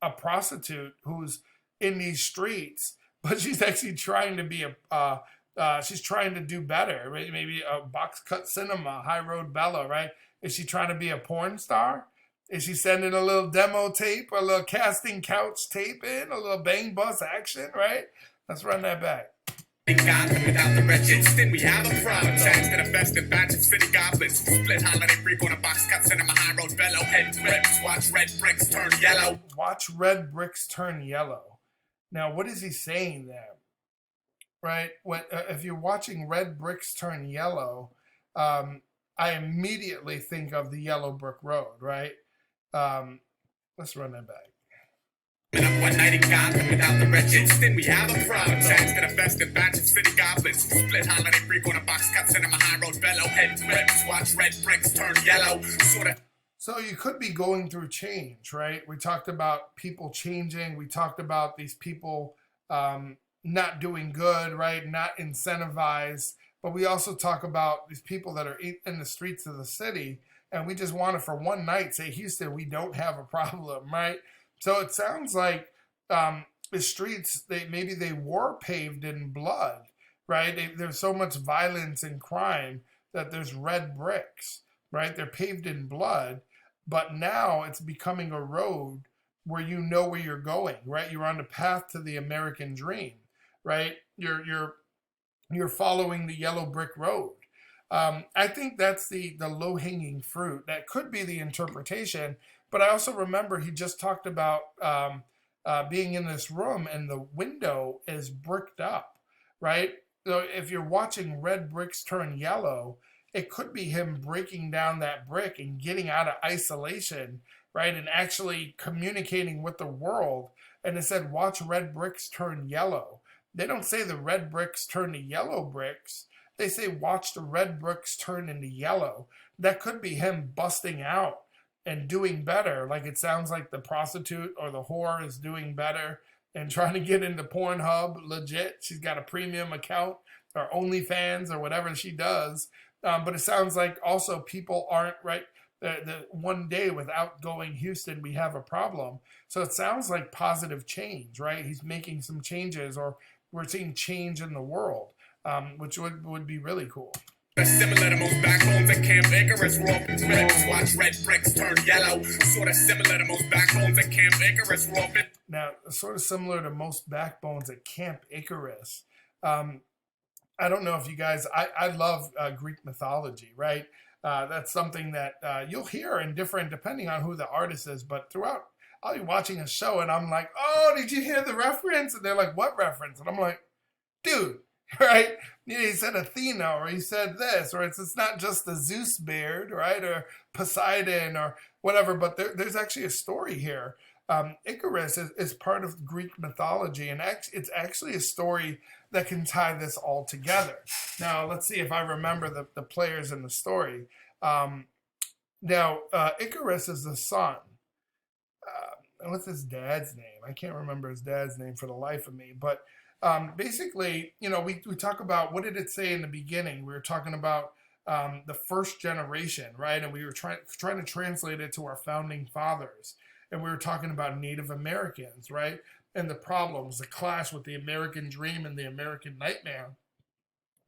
a prostitute who's in these streets, but she's actually trying to be she's trying to do better, right? Maybe a box cut cinema, high road bellow, right? Is she trying to be a porn star? Is she sending a little demo tape, a little casting couch tape in, a little bang bus action, right? Let's run that back. Gotham without the wretched. Instant, we have a problem. Tax to the festive batches, fitting goblins. Split holiday freak on a box cut, cinema high road, bellow head rips. Watch red bricks turn yellow. Watch red bricks turn yellow. Now, what is he saying there? Right? If you're watching red bricks turn yellow, I immediately think of the Yellow Brick Road, right? Let's run that back. One night in Gotham without the wretched. Instant, we have a problem. Tax to the festive batches, fitting goblins. Split holiday freak on a box cut, cinema high road, bellow head rips. Watch red bricks turn yellow. So you could be going through change, right? We talked about people changing. We talked about these people not doing good, right? Not incentivized. But we also talk about these people that are in the streets of the city, and we just want to, for one night, say, Houston, we don't have a problem, right? So it sounds like the streets, maybe they were paved in blood, right? There's so much violence and crime that there's red bricks, right? They're paved in blood, but now it's becoming a road where you know where you're going, right? You're on the path to the American dream, right? You're following the yellow brick road. I think that's the low-hanging fruit. That could be the interpretation, but I also remember he just talked about being in this room and the window is bricked up, right? So if you're watching red bricks turn yellow, it could be him breaking down that brick and getting out of isolation, right? And actually communicating with the world. And it said, watch red bricks turn yellow. They don't say the red bricks turn to yellow bricks. They say, watch the red bricks turn into yellow. That could be him busting out and doing better. Like it sounds like the prostitute or the whore is doing better and trying to get into Pornhub legit. She's got a premium account or OnlyFans or whatever she does. But it sounds like also people aren't, right? The one day without going, Houston, we have a problem. So it sounds like positive change, right? He's making some changes, or we're seeing change in the world, which would be really cool. Similar to most backbones at Camp Icarus, raw minutes watch red bricks turn yellow. Sort of similar to most backbones at Camp Icarus, raw. Now, sort of similar to most backbones at Camp Icarus. I don't know if you guys, I love Greek mythology, right? That's something that you'll hear in different, depending on who the artist is, but throughout, I'll be watching a show and I'm like, oh, did you hear the reference? And they're like, what reference? And I'm like, dude, right? He said Athena, or he said this, or it's not just the Zeus beard, right? Or Poseidon, or whatever, but there's actually a story here. Icarus is part of Greek mythology, and it's actually a story that can tie this all together. Now, let's see if I remember the players in the story. Icarus is the son. What's his dad's name? I can't remember his dad's name for the life of me, but basically, we talk about, what did it say in the beginning? We were talking about the first generation, right? And we were trying to translate it to our founding fathers. And we were talking about Native Americans, right? And the problems, the clash with the American dream and the American nightmare.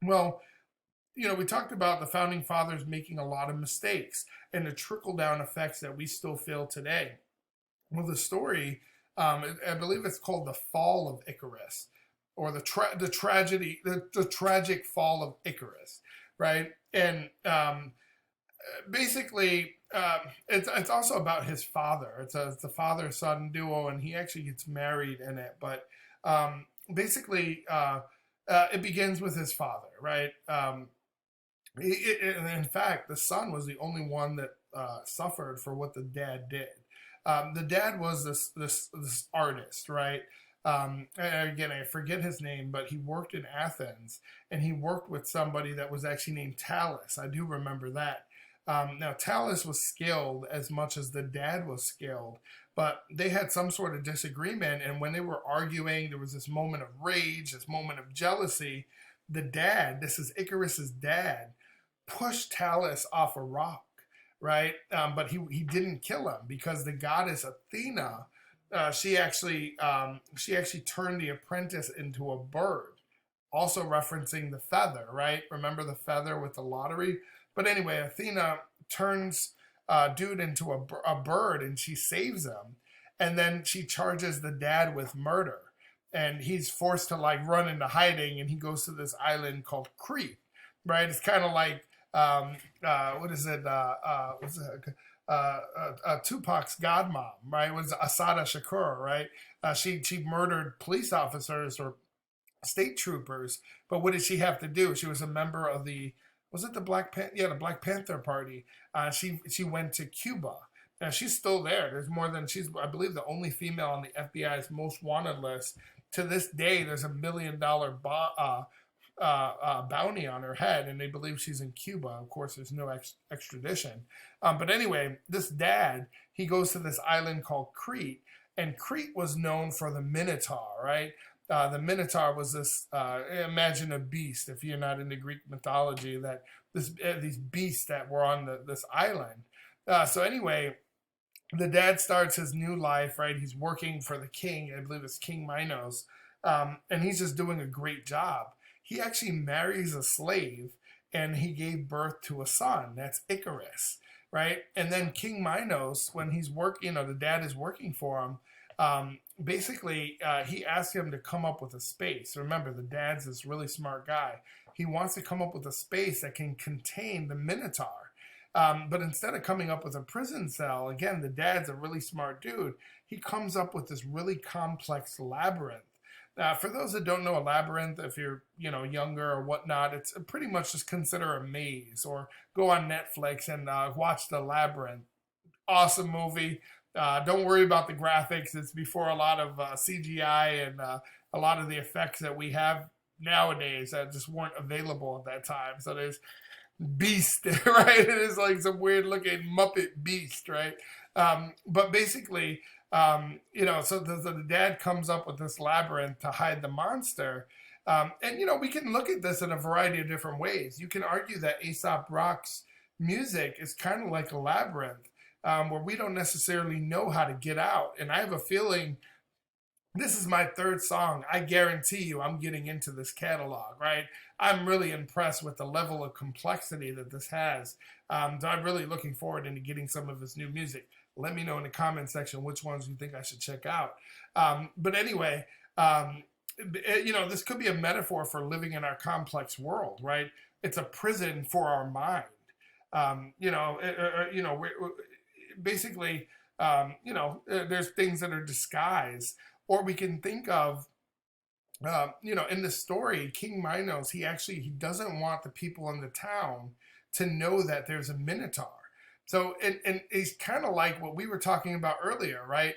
Well, we talked about the founding fathers making a lot of mistakes and the trickle-down effects that we still feel today. Well, the story, I believe it's called The Fall of Icarus, or the tragic fall of Icarus, right? And basically, it's also about his father. It's a father-son duo, and he actually gets married in it. But basically, it begins with his father, right? In fact, the son was the only one that suffered for what the dad did. The dad was this artist, right? Again, I forget his name, but he worked in Athens, and he worked with somebody that was actually named Talus. I do remember that. Now, Talus was skilled as much as the dad was skilled, but they had some sort of disagreement, and when they were arguing, there was this moment of rage, this moment of jealousy. The dad, this is Icarus's dad, pushed Talus off a rock, right? But he didn't kill him, because the goddess Athena, she actually turned the apprentice into a bird, also referencing the feather, right? Remember the feather with the lottery? But anyway, Athena turns dude into a bird, and she saves him, and then she charges the dad with murder, and he's forced to run into hiding, and he goes to this island called Crete, right? It's kind of like Tupac's godmom, right? It was Asada Shakur, right? She murdered police officers or state troopers, but what did she have to do? She was a member of the Black Panther Party. She went to Cuba. Now she's still there. She's, I believe, the only female on the FBI's most wanted list. To this day, there's $1 million bounty on her head, and they believe she's in Cuba. Of course, there's no extradition. But anyway, this dad, he goes to this island called Crete, and Crete was known for the Minotaur, right? The Minotaur was this, imagine a beast, if you're not into Greek mythology, that these beasts that were on this island. So anyway, the dad starts his new life, right? He's working for the king, I believe it's King Minos, and he's just doing a great job. He actually marries a slave, and he gave birth to a son. That's Icarus, right? And then King Minos, when he's working, the dad is working for him, basically, he asked him to come up with a space. Remember, the dad's this really smart guy. He wants to come up with a space that can contain the Minotaur. But instead of coming up with a prison cell, again, the dad's a really smart dude. He comes up with this really complex labyrinth. For those that don't know a labyrinth, if you're, younger or whatnot, it's pretty much just consider a maze, or go on Netflix and watch The Labyrinth. Awesome movie. Don't worry about the graphics. It's before a lot of CGI and a lot of the effects that we have nowadays that just weren't available at that time. So there's beast, right? It is like some weird looking Muppet beast, right? But basically, so the dad comes up with this labyrinth to hide the monster. And, we can look at this in a variety of different ways. You can argue that Aesop Rock's music is kind of like a labyrinth, where we don't necessarily know how to get out. And I have a feeling this is my third song. I guarantee you I'm getting into this catalog, right? I'm really impressed with the level of complexity that this has. So I'm really looking forward into getting some of his new music. Let me know in the comment section which ones you think I should check out. But anyway, this could be a metaphor for living in our complex world, right? It's a prison for our mind. Basically, there's things that are disguised, or we can think of, in the story, King Minos, he doesn't want the people in the town to know that there's a Minotaur. So, and he's kind of like what we were talking about earlier, right?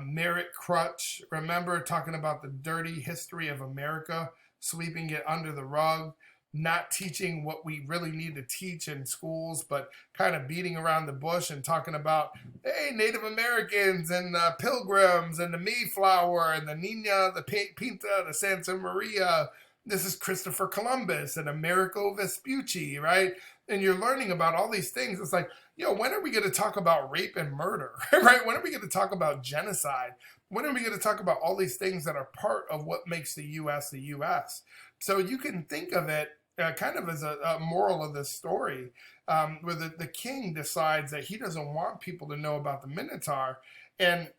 Merritt Crutch, remember talking about the dirty history of America, sweeping it under the rug, not teaching what we really need to teach in schools, but kind of beating around the bush and talking about, hey, Native Americans and Pilgrims and the Mayflower and the Nina, the Pinta, the Santa Maria. This is Christopher Columbus and Amerigo Vespucci, right? And you're learning about all these things. It's like, when are we going to talk about rape and murder, right? When are we going to talk about genocide? When are we going to talk about all these things that are part of what makes the U.S. the U.S.? So you can think of it kind of as a moral of this story, where the king decides that he doesn't want people to know about the Minotaur. And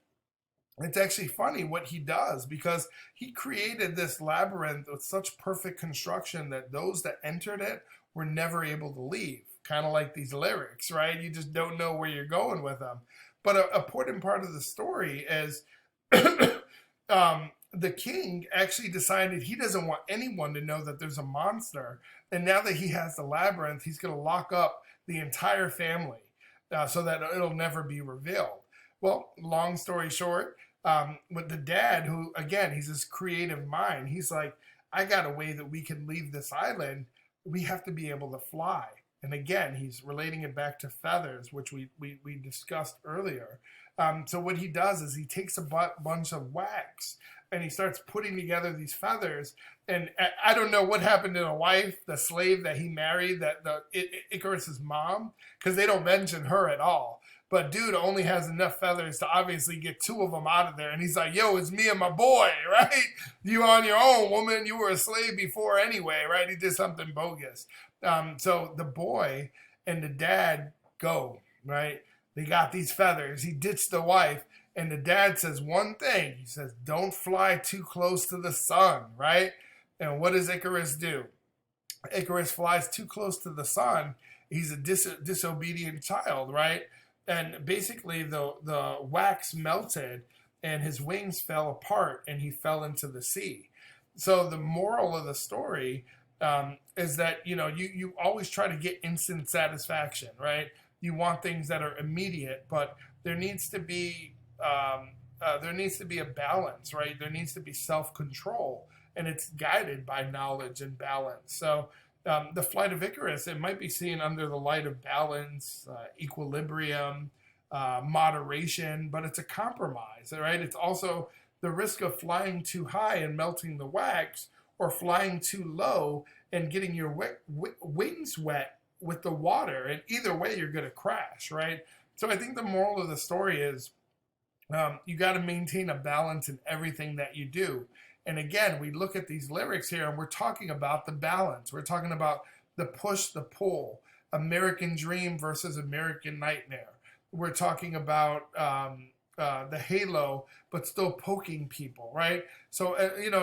it's actually funny what he does, because he created this labyrinth with such perfect construction that those that entered it were never able to leave. Kind of like these lyrics, right? You just don't know where you're going with them. But an important part of the story is the king actually decided he doesn't want anyone to know that there's a monster. And now that he has the labyrinth, he's going to lock up the entire family so that it'll never be revealed. Well, long story short, with the dad, who, again, he's this creative mind, he's like, I got a way that we can leave this island. We have to be able to fly. And again, he's relating it back to feathers, which we discussed earlier. So what he does is he takes a bunch of wax and he starts putting together these feathers. And I don't know what happened to the wife, the slave that he married, Icarus's mom, because they don't mention her at all. But dude only has enough feathers to obviously get two of them out of there. And he's like, yo, it's me and my boy, right? You on your own, woman. You were a slave before anyway, right? He did something bogus. So the boy and the dad go, right? They got these feathers. He ditched the wife. And the dad says one thing. He says, don't fly too close to the sun, right? And what does Icarus do? Icarus flies too close to the sun. He's a disobedient child, right? And basically the wax melted and his wings fell apart and he fell into the sea. So the moral of the story is that, you always try to get instant satisfaction, right? You want things that are immediate, but there needs to be a balance, right? There needs to be self-control, and it's guided by knowledge and balance. So the flight of Icarus, it might be seen under the light of balance, equilibrium, moderation, but it's a compromise, right? It's also the risk of flying too high and melting the wax, or flying too low and getting your wings wet with the water. And either way, you're going to crash, right? So I think the moral of the story is you got to maintain a balance in everything that you do. And again, we look at these lyrics here and we're talking about the balance. We're talking about the push, the pull, American dream versus American nightmare. We're talking about the halo, but still poking people, right? So,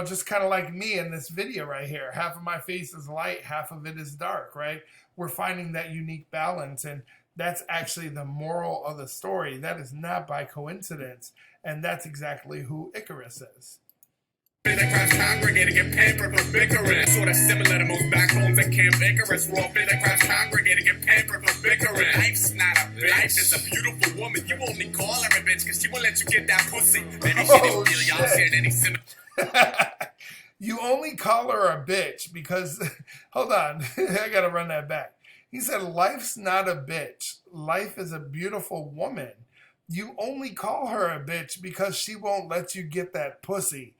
just kind of like me in this video right here. Half of my face is light, half of it is dark, right? We're finding that unique balance, and that's actually the moral of the story. That is not by coincidence, and that's exactly who Icarus is. Class congregating and pampered for bickering. Sort of similar to most back homes at Camp Icarus. We're all class congregating and pampered for bickering. Life's not a bitch. Life is a beautiful woman. You only call her a bitch because she won't let you get that pussy. Maybe she didn't feel y'all shared any similar. You only call her a bitch because, hold on, I got to run that back. He said, life's not a bitch. Life is a beautiful woman. You only call her a bitch because she won't let you get that pussy.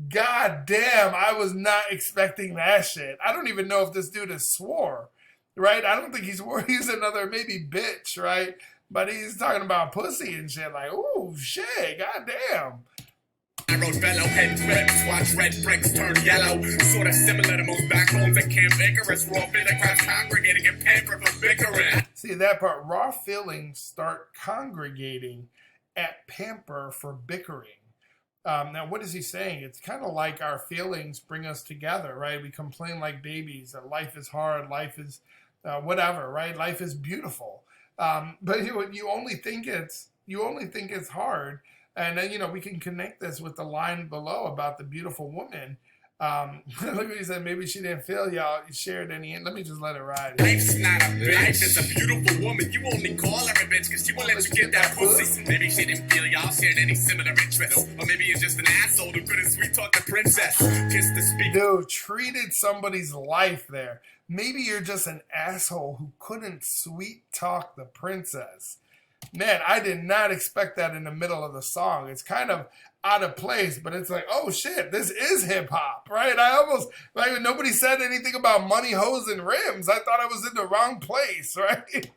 God damn, I was not expecting that shit. I don't even know if this dude is swore, right? I don't think he's another maybe bitch, right? But he's talking about pussy and shit like, ooh, shit, god damn. I wrote fellow head rims, watch red bricks turn yellow. Sort of similar to most backbones at Camp Icarus. Raw Bittercrafts congregating and pampered for bickering. See that part? Raw feelings start congregating at pamper for bickering. Now, what is he saying? It's kind of like our feelings bring us together, right? We complain like babies that life is hard, life is whatever, right? Life is beautiful, but you only think it's hard. And then we can connect this with the line below about the beautiful woman. Look what he said. Maybe she didn't feel y'all shared any. Let me just let it ride. Life's not a bitch. Life is a beautiful woman. You only call her a bitch because she won't let you get that pussy. Maybe she didn't feel y'all shared any similar interests. Or maybe you're just an asshole who couldn't sweet talk the princess. Kiss the speaker. Dude, treated somebody's life there. Maybe you're just an asshole who couldn't sweet talk the princess. Man, I did not expect that in the middle of the song. It's kind of out of place, but it's like, oh shit, this is hip hop, right? I almost, like, nobody said anything about money, hoes, and rims. I thought I was in the wrong place, right?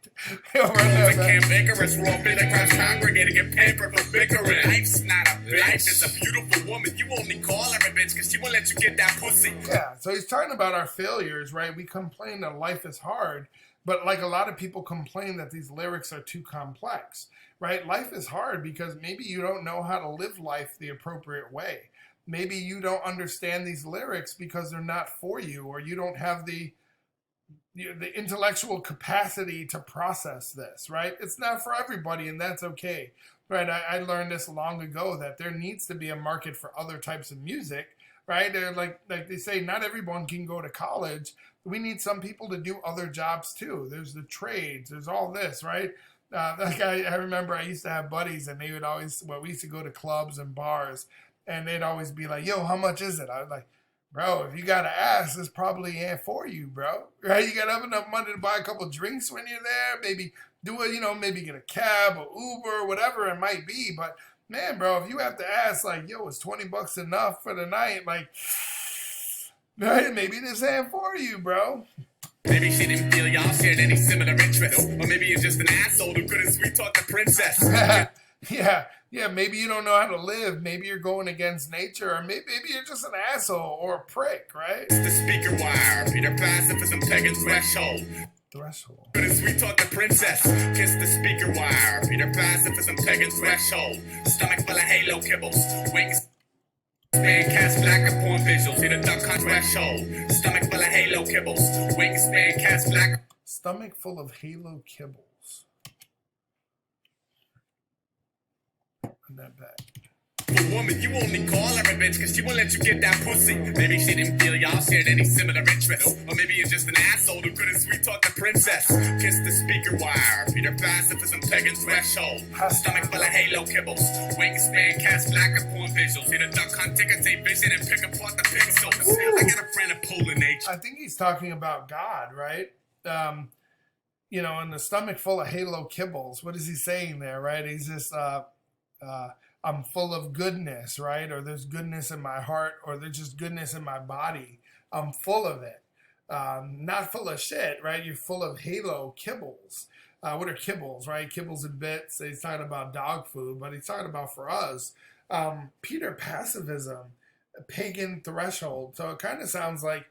Camp Icarus, raw Bittercrafts congregating and pampered for bickering. Life's not a bitch. Life is a beautiful woman. You only call her a bitch because she won't let you get that pussy. Yeah, so he's talking about our failures, right? We complain that life is hard, but like a lot of people complain that these lyrics are too complex, right? Life is hard because maybe you don't know how to live life the appropriate way. Maybe you don't understand these lyrics because they're not for you, or you don't have the intellectual capacity to process this, right? It's not for everybody, and that's okay, right? I learned this long ago, that there needs to be a market for other types of music, right? They're like they say, not everyone can go to college. We need some people to do other jobs too. There's the trades, there's all this, right? Like I remember I used to have buddies, and they would always, we used to go to clubs and bars, and they'd always be like, yo, how much is it? I was like, bro, if you got to ask, this probably ain't for you, bro. Right? You got to have enough money to buy a couple drinks when you're there. Maybe do it, maybe get a cab or Uber, whatever it might be. But man, bro, if you have to ask, like, yo, is $20 enough for the night? Like, right? Maybe this ain't for you, bro. Maybe she didn't feel y'all shared any similar interests. Or maybe you're just an asshole who couldn't sweet talk the princess. Yeah, maybe you don't know how to live. Maybe you're going against nature, or maybe you're just an asshole or a prick, right? The speaker wire, Peter Pacifism pegging threshold. Threshold. Couldn't sweet talk the princess. Kiss the speaker wire, Peter Pacifism pegging threshold. Stomach full of halo kibbles. Wings. Man cast black upon visuals. Hit a duck hunt threshold. Stomach full of halo kibbles. Wingspan cast black. Stomach full of halo kibbles. Not bad. For woman, you only call her a bitch because she won't let you get that pussy. Maybe she didn't feel y'all shared any similar interests. Or maybe you're just an asshole who couldn't sweet talk the princess. Kiss the speaker wire, Peter Pacifism pegging threshold. Stomach full of halo kibbles. Wingspan cast black upon visuals. Hit a duck hunt, ticker tape vision, and pick apart the pixels. I got a friend of polar nature. I think he's talking about God, right? In the stomach full of halo kibbles. What is he saying there, right? He's just I'm full of goodness, right? Or there's goodness in my heart, or there's just goodness in my body. I'm full of it. Not full of shit, right? You're full of halo kibbles. What are kibbles, right? Kibbles and bits. He's talking about dog food, but he's talking about, for us, Peter Pacifism, pagan threshold. So it kind of sounds like,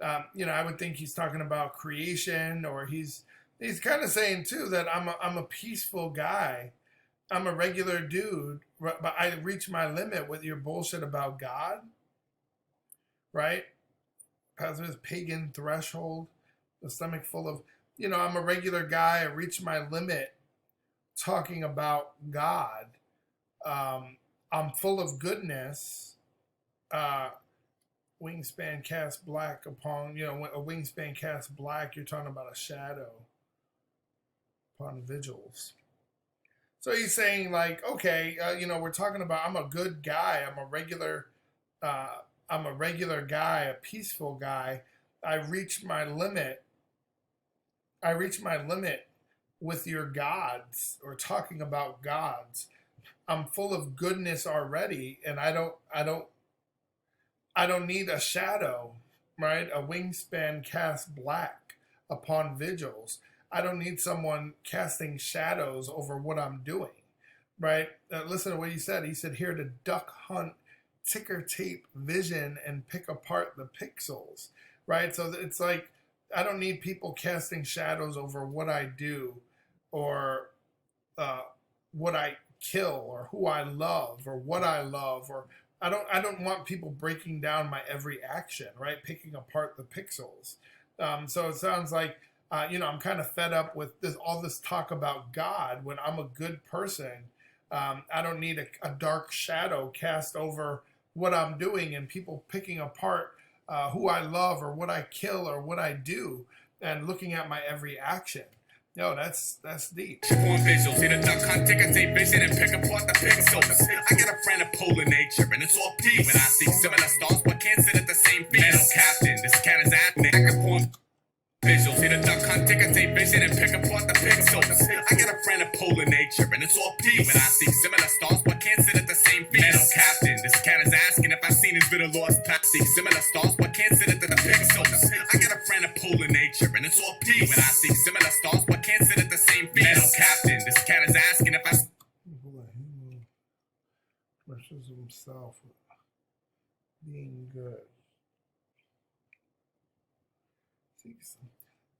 I would think he's talking about creation, or he's kind of saying too that I'm a peaceful guy. I'm a regular dude, but I reach my limit with your bullshit about God, right? Pacifist pagan threshold, the stomach full of, I'm a regular guy. I reach my limit talking about God. I'm full of goodness. Wingspan cast black upon, when a wingspan cast black, you're talking about a shadow upon vigils. So he's saying, like, okay, we're talking about, I'm a good guy. I'm a regular guy, a peaceful guy. I reach my limit with your gods, or talking about gods. I'm full of goodness already, and I don't need a shadow, right? A wingspan cast black upon vigils. I don't need someone casting shadows over what I'm doing, right? Listen to what he said. He said, here to duck hunt ticker tape vision and pick apart the pixels, right? So it's like I don't need people casting shadows over what I do or uh, what I kill or who I love or what I love, or I don't want people breaking down my every action, right? Picking apart the pixels. So it sounds like I'm kind of fed up with all this talk about God when I'm a good person. I don't need a dark shadow cast over what I'm doing and people picking apart who I love or what I kill or what I do and looking at my every action. Yo, that's deep. On visuals, hit a duck hunt, take a tape vision and pick apart the pixels. I got a friend of polar nature and it's all peace. When I see similar stars but can't sit at the same feast. Metal captain, this cat is acting. I can point visuals, hit a duck hunt, take a tape vision and pick apart the pixels. I got a friend of polar nature and it's all peace. When I see similar stars but can't sit at the same feast. Metal captain, this cat is asking if I've seen his bit of lost past. See similar stars but can't sit at the pixels. I got a friend of polar nature and it's all peace. When I see similar stars but can't sit at the same feast. Metal captain, this cat is asking if I Versus himself being good.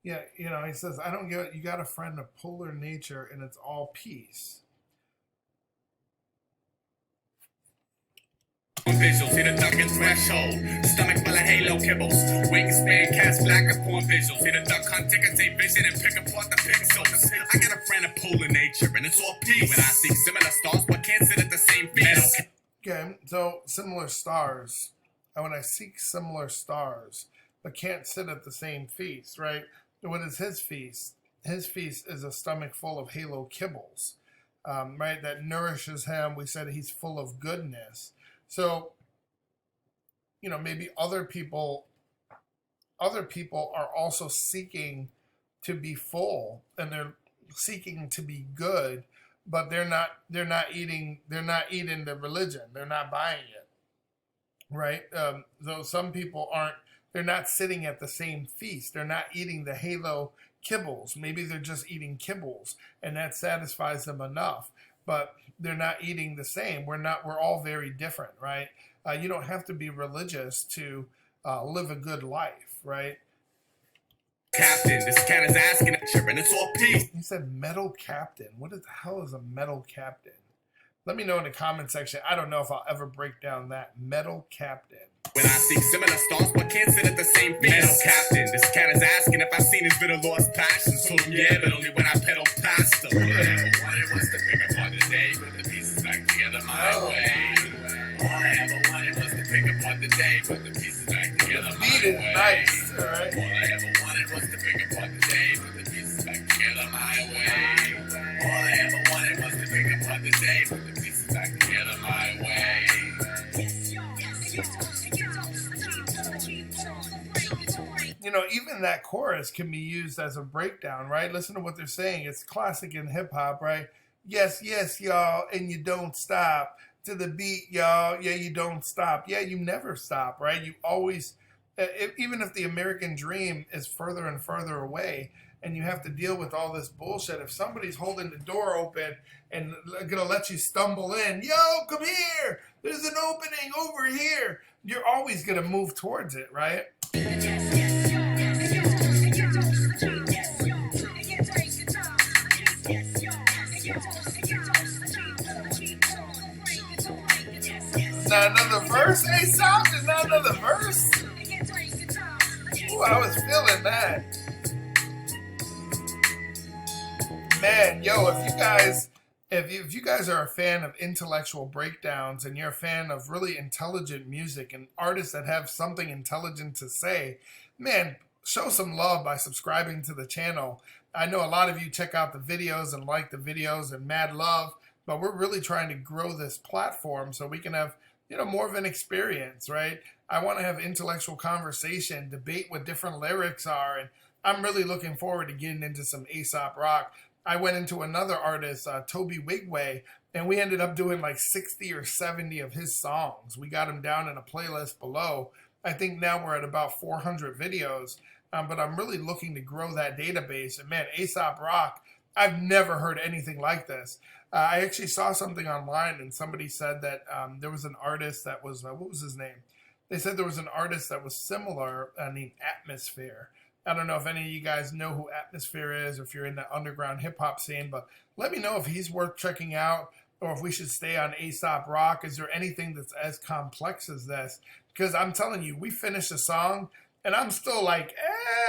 Yeah, he says, I don't get it. You got a friend of polar nature and it's all peace. visuals, hit a duck and threshold. Stomach full of halo kibbles. Wingspan cast black upon visuals. Hit a duck hunt, take a tape vision and pick apart the pixels. I got a friend of polar nature and it's all peace. When I see similar stars but can't sit at the same feast. Okay, so similar stars. And when I seek similar stars but can't sit at the same feast, right? What is his feast? His feast is a stomach full of halo kibbles, right? That nourishes him. We said he's full of goodness. So, maybe other people are also seeking to be full and they're seeking to be good, but they're not eating the religion. They're not buying it, right? So some people they're not sitting at the same feast. They're not eating the halo kibbles. Maybe they're just eating kibbles and that satisfies them enough, but they're not eating the same. We're all very different, right? You don't have to be religious to live a good life, right? Captain, this cat is asking and it's all peace. He said metal captain. What the hell is a metal captain? Let me know in the comment section. I don't know if I'll ever break down that. Metal captain. When I see similar stars but can't sit at the same feast. Metal captain, this cat is asking if I've seen his bit of lost passion. So yeah, but only when I pedal past them. All I ever wanted was to pick apart the day, put the pieces back together my way. All I ever wanted was to pick apart the day, put the pieces back together my way. Nice, all right. All I ever wanted was to pick apart the day, put the pieces back together my way. All I ever wanted was to pick apart the day, put the pieces back together my way. Even that chorus can be used as a breakdown, right? Listen to what they're saying. It's classic in hip hop, right? Yes, yes, y'all, and you don't stop. To the beat, y'all, yeah, you don't stop. Yeah, you never stop, right? You always, even if the American dream is further and further away, and you have to deal with all this bullshit, if somebody's holding the door open and gonna let you stumble in, yo, come here, there's an opening over here, you're always gonna move towards it, right? Not another verse? Hey, South, is not another verse? Ooh, I was feeling that. Man, yo, if you guys are a fan of intellectual breakdowns and you're a fan of really intelligent music and artists that have something intelligent to say, man, show some love by subscribing to the channel. I know a lot of you check out the videos and like the videos and mad love, but we're really trying to grow this platform so we can have more of an experience, right? I want to have intellectual conversation, debate what different lyrics are, and I'm really looking forward to getting into some A$AP Rock. I went into another artist, Toby Wigway, and we ended up doing like 60 or 70 of his songs. We got him down in a playlist below. I think now we're at about 400 videos, but I'm really looking to grow that database. And man, A$AP Rock I've never heard anything like this. I actually saw something online, and somebody said that there was an artist that was, what was his name? They said there was an artist that was similar, named Atmosphere. I don't know if any of you guys know who Atmosphere is, or if you're in the underground hip hop scene, but let me know if he's worth checking out, or if we should stay on Aesop Rock. Is there anything that's as complex as this? Because I'm telling you, we finished a song, and I'm still like,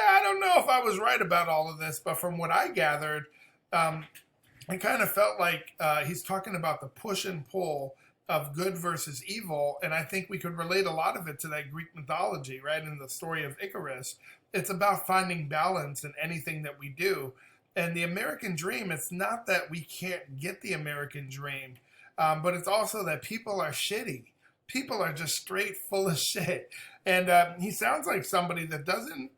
I don't know if I was right about all of this, but from what I gathered, it kind of felt like he's talking about the push and pull of good versus evil, and I think we could relate a lot of it to that Greek mythology, right? In the story of Icarus, it's about finding balance in anything that we do. And the American dream, it's not that we can't get the American dream, but it's also that people are shitty. People are just straight full of shit. And he sounds like somebody that doesn't,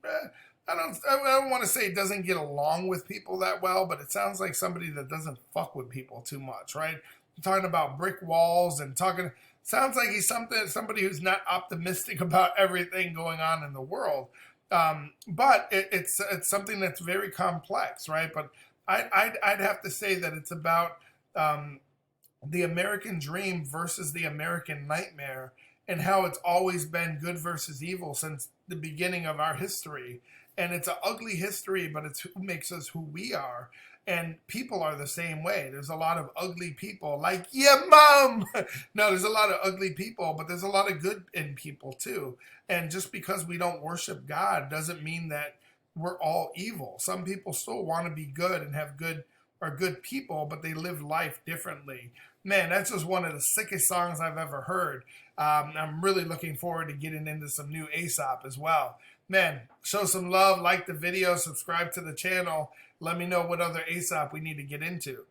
I don't want to say doesn't get along with people that well, but it sounds like somebody that doesn't fuck with people too much, right? Talking about brick walls and talking, sounds like he's somebody who's not optimistic about everything going on in the world. But it's something that's very complex, right? But I'd have to say that it's about the American dream versus the American nightmare, and how it's always been good versus evil since the beginning of our history. And it's an ugly history, but it's who makes us who we are. And people are the same way. There's a lot of ugly people, like, yeah, mom. No, there's a lot of ugly people, but there's a lot of good in people too. And just because we don't worship God doesn't mean that we're all evil. Some people still want to be good and have good, are good people, but they live life differently. Man, that's just one of the sickest songs I've ever heard. I'm really looking forward to getting into some new Aesop as well. Man, show some love, like the video, subscribe to the channel. Let me know what other Aesop we need to get into.